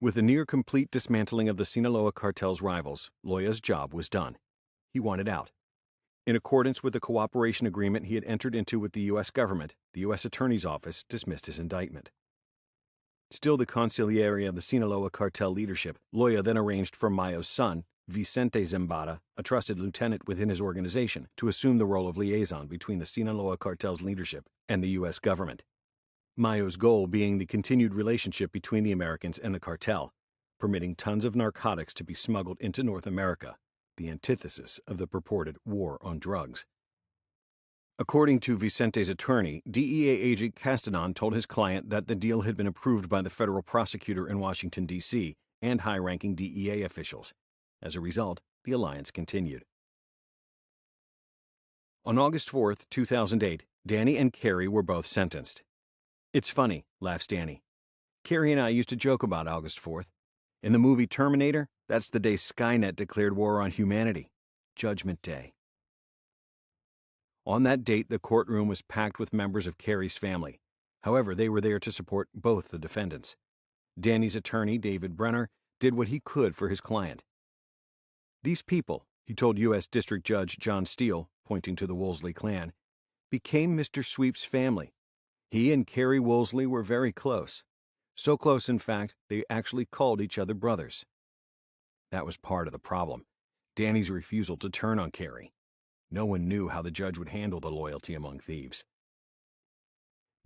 With the near-complete dismantling of the Sinaloa Cartel's rivals, Loya's job was done. He wanted out. In accordance with the cooperation agreement he had entered into with the U.S. government, the U.S. Attorney's Office dismissed his indictment. Still the consigliere of the Sinaloa Cartel leadership, Loya then arranged for Mayo's son, Vicente Zambada, a trusted lieutenant within his organization, to assume the role of liaison between the Sinaloa Cartel's leadership and the U.S. government. Mayo's goal being the continued relationship between the Americans and the cartel, permitting tons of narcotics to be smuggled into North America, the antithesis of the purported war on drugs. According to Vicente's attorney, DEA agent Castanon told his client that the deal had been approved by the federal prosecutor in Washington, D.C., and high-ranking DEA officials. As a result, the alliance continued. On August 4, 2008, Danny and Karey were both sentenced. "It's funny," laughs Danny. "Karey and I used to joke about August 4th. In the movie Terminator, that's the day Skynet declared war on humanity. Judgment Day. On that date, the courtroom was packed with members of Karey's family. However, they were there to support both the defendants. Danny's attorney, David Brenner, did what he could for his client. These people, he told U.S. District Judge John Steele, pointing to the Woosley clan, became Mr. Sweep's family. He and Karey Woosley were very close. So close, in fact, they actually called each other brothers. That was part of the problem, Danny's refusal to turn on Karey. No one knew how the judge would handle the loyalty among thieves.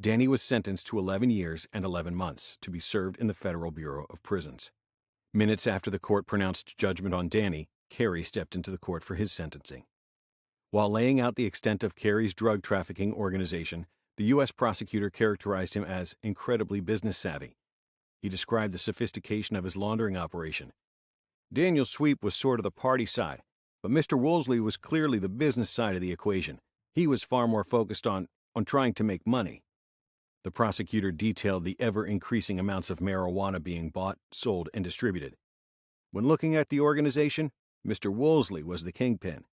Danny was sentenced to 11 years and 11 months to be served in the Federal Bureau of Prisons. Minutes after the court pronounced judgment on Danny, Karey stepped into the court for his sentencing. While laying out the extent of Karey's drug trafficking organization, the U.S. prosecutor characterized him as incredibly business savvy. He described the sophistication of his laundering operation. Daniel Sweep was sort of the party side, but Mr. Woosley was clearly the business side of the equation. He was far more focused on trying to make money. The prosecutor detailed the ever-increasing amounts of marijuana being bought, sold, and distributed. When looking at the organization, Mr. Woosley was the kingpin.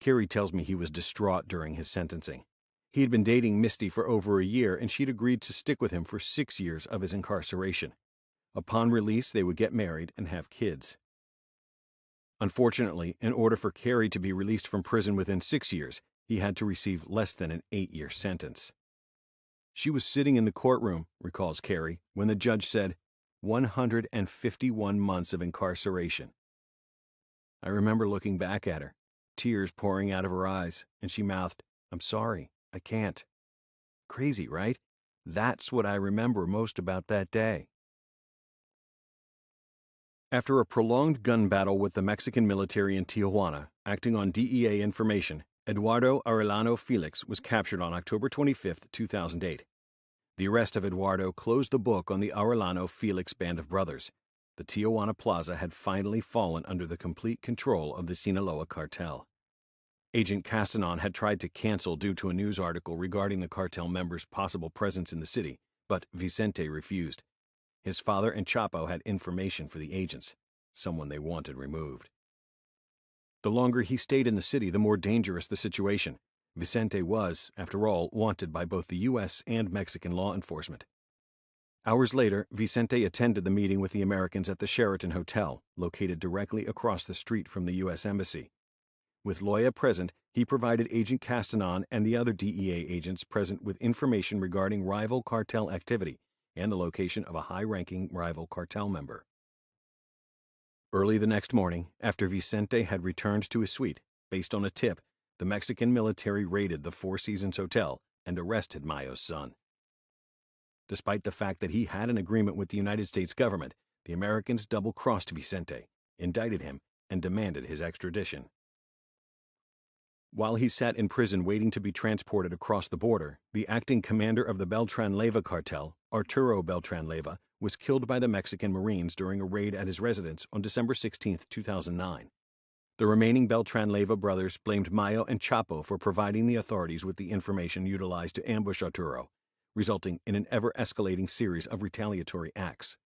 Karey tells me he was distraught during his sentencing. He had been dating Misty for over a year, and she'd agreed to stick with him for 6 years of his incarceration. Upon release, they would get married and have kids. Unfortunately, in order for Karey to be released from prison within 6 years, he had to receive less than an 8-year sentence. She was sitting in the courtroom, recalls Karey, when the judge said, 151 months of incarceration. I remember looking back at her, tears pouring out of her eyes, and she mouthed, "I'm sorry, I can't." Crazy, right? That's what I remember most about that day. After a prolonged gun battle with the Mexican military in Tijuana, acting on DEA information, Eduardo Arellano Felix was captured on October 25, 2008. The arrest of Eduardo closed the book on the Arellano Felix band of brothers. The Tijuana Plaza had finally fallen under the complete control of the Sinaloa Cartel. Agent Castanon had tried to cancel due to a news article regarding the cartel members' possible presence in the city, but Vicente refused. His father and Chapo had information for the agents, someone they wanted removed. The longer he stayed in the city, the more dangerous the situation. Vicente was, after all, wanted by both the U.S. and Mexican law enforcement. Hours later, Vicente attended the meeting with the Americans at the Sheraton Hotel, located directly across the street from the U.S. Embassy. With Loya present, he provided Agent Castanon and the other DEA agents present with information regarding rival cartel activity and the location of a high-ranking rival cartel member. Early the next morning, after Vicente had returned to his suite, based on a tip, the Mexican military raided the Four Seasons Hotel and arrested Mayo's son. Despite the fact that he had an agreement with the United States government, the Americans double-crossed Vicente, indicted him, and demanded his extradition. While he sat in prison waiting to be transported across the border, the acting commander of the Beltran-Leyva cartel, Arturo Beltran-Leyva, was killed by the Mexican Marines during a raid at his residence on December 16, 2009. The remaining Beltran-Leyva brothers blamed Mayo and Chapo for providing the authorities with the information utilized to ambush Arturo, resulting in an ever-escalating series of retaliatory acts.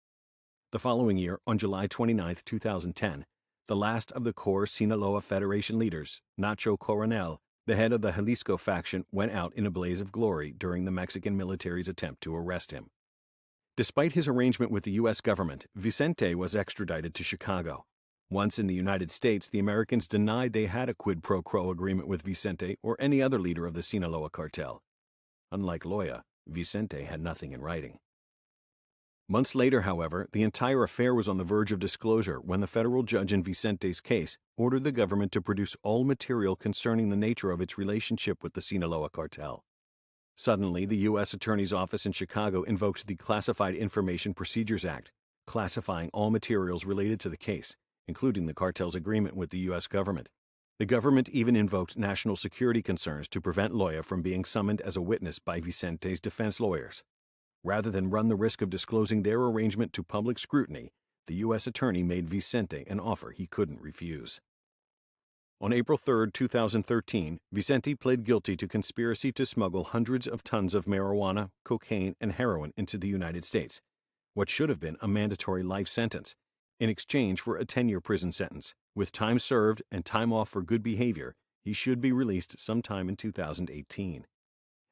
The following year, on July 29, 2010, the last of the core Sinaloa Federation leaders, Nacho Coronel, the head of the Jalisco faction, went out in a blaze of glory during the Mexican military's attempt to arrest him. Despite his arrangement with the U.S. government, Vicente was extradited to Chicago. Once in the United States, the Americans denied they had a quid pro quo agreement with Vicente or any other leader of the Sinaloa Cartel. Unlike Loya, Vicente had nothing in writing. Months later, however, the entire affair was on the verge of disclosure when the federal judge in Vicente's case ordered the government to produce all material concerning the nature of its relationship with the Sinaloa Cartel. Suddenly, the U.S. Attorney's Office in Chicago invoked the Classified Information Procedures Act, classifying all materials related to the case, including the cartel's agreement with the U.S. government. The government even invoked national security concerns to prevent Loya from being summoned as a witness by Vicente's defense lawyers. Rather than run the risk of disclosing their arrangement to public scrutiny, the U.S. Attorney made Vicente an offer he couldn't refuse. On April 3, 2013, Vicente pled guilty to conspiracy to smuggle hundreds of tons of marijuana, cocaine, and heroin into the United States, what should have been a mandatory life sentence, in exchange for a 10-year prison sentence. With time served and time off for good behavior, he should be released sometime in 2018.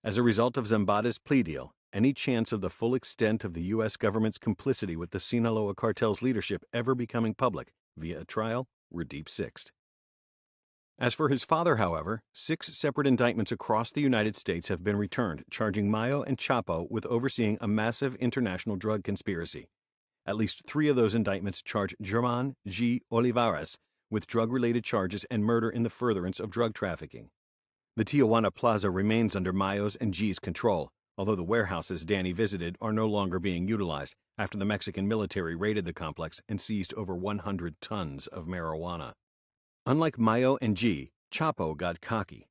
As a result of Zambada's plea deal, any chance of the full extent of the U.S. government's complicity with the Sinaloa Cartel's leadership ever becoming public via a trial were deep-sixed. As for his father, however, 6 separate indictments across the United States have been returned, charging Mayo and Chapo with overseeing a massive international drug conspiracy. At least 3 of those indictments charge German G. Olivares with drug-related charges and murder in the furtherance of drug trafficking. The Tijuana Plaza remains under Mayo's and G's control, although the warehouses Danny visited are no longer being utilized after the Mexican military raided the complex and seized over 100 tons of marijuana. Unlike Mayo and G, Chapo got cocky.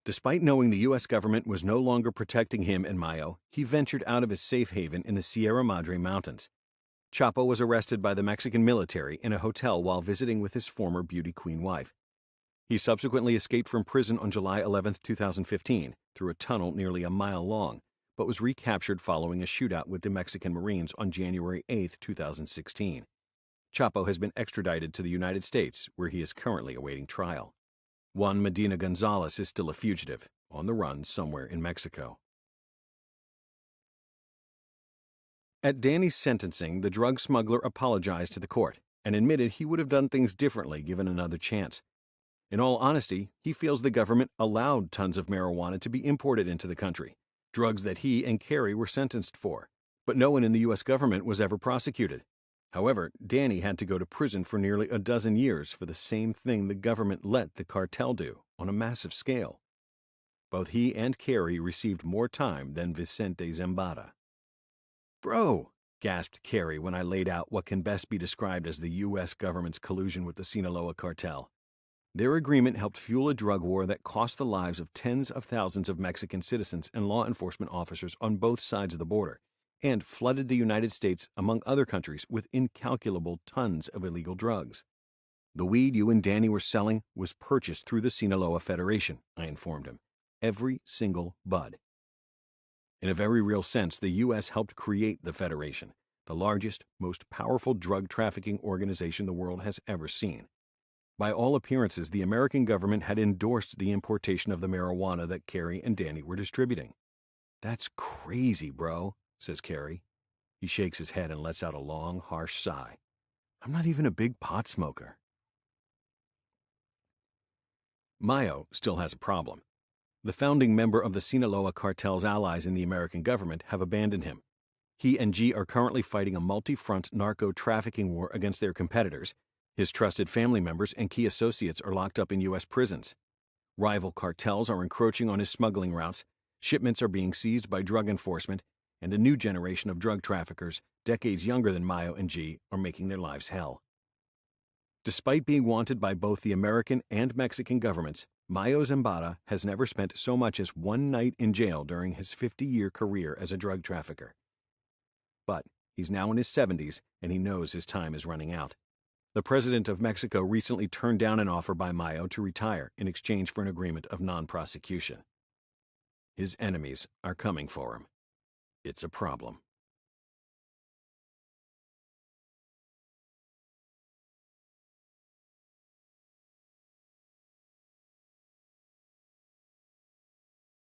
Despite knowing the U.S. government was no longer protecting him and Mayo, he ventured out of his safe haven in the Sierra Madre Mountains. Chapo was arrested by the Mexican military in a hotel while visiting with his former beauty queen wife. He subsequently escaped from prison on July 11, 2015, through a tunnel nearly a mile long, but was recaptured following a shootout with the Mexican Marines on January 8, 2016. Chapo has been extradited to the United States, where he is currently awaiting trial. Juan Medina Gonzalez is still a fugitive, on the run somewhere in Mexico. At Danny's sentencing, the drug smuggler apologized to the court and admitted he would have done things differently given another chance. In all honesty, he feels the government allowed tons of marijuana to be imported into the country, drugs that he and Karey were sentenced for, but no one in the U.S. government was ever prosecuted. However, Danny had to go to prison for nearly a dozen years for the same thing the government let the cartel do on a massive scale. Both he and Karey received more time than Vicente Zambada. "Bro," gasped Karey when I laid out what can best be described as the U.S. government's collusion with the Sinaloa Cartel. Their agreement helped fuel a drug war that cost the lives of tens of thousands of Mexican citizens and law enforcement officers on both sides of the border, and flooded the United States, among other countries, with incalculable tons of illegal drugs. "The weed you and Danny were selling was purchased through the Sinaloa Federation," I informed him. "Every single bud." In a very real sense, the U.S. helped create the Federation, the largest, most powerful drug trafficking organization the world has ever seen. By all appearances, the American government had endorsed the importation of the marijuana that Karey and Danny were distributing. "That's crazy, bro," says Karey. He shakes his head and lets out a long, harsh sigh. "I'm not even a big pot smoker." Mayo still has a problem. The founding member of the Sinaloa Cartel's allies in the American government have abandoned him. He and G are currently fighting a multi-front narco trafficking war against their competitors. His trusted family members and key associates are locked up in U.S. prisons. Rival cartels are encroaching on his smuggling routes, shipments are being seized by drug enforcement, and a new generation of drug traffickers, decades younger than Mayo and G, are making their lives hell. Despite being wanted by both the American and Mexican governments, Mayo Zambada has never spent so much as one night in jail during his 50-year career as a drug trafficker. But he's now in his 70s, and he knows his time is running out. The president of Mexico recently turned down an offer by Mayo to retire in exchange for an agreement of non-prosecution. His enemies are coming for him. It's a problem.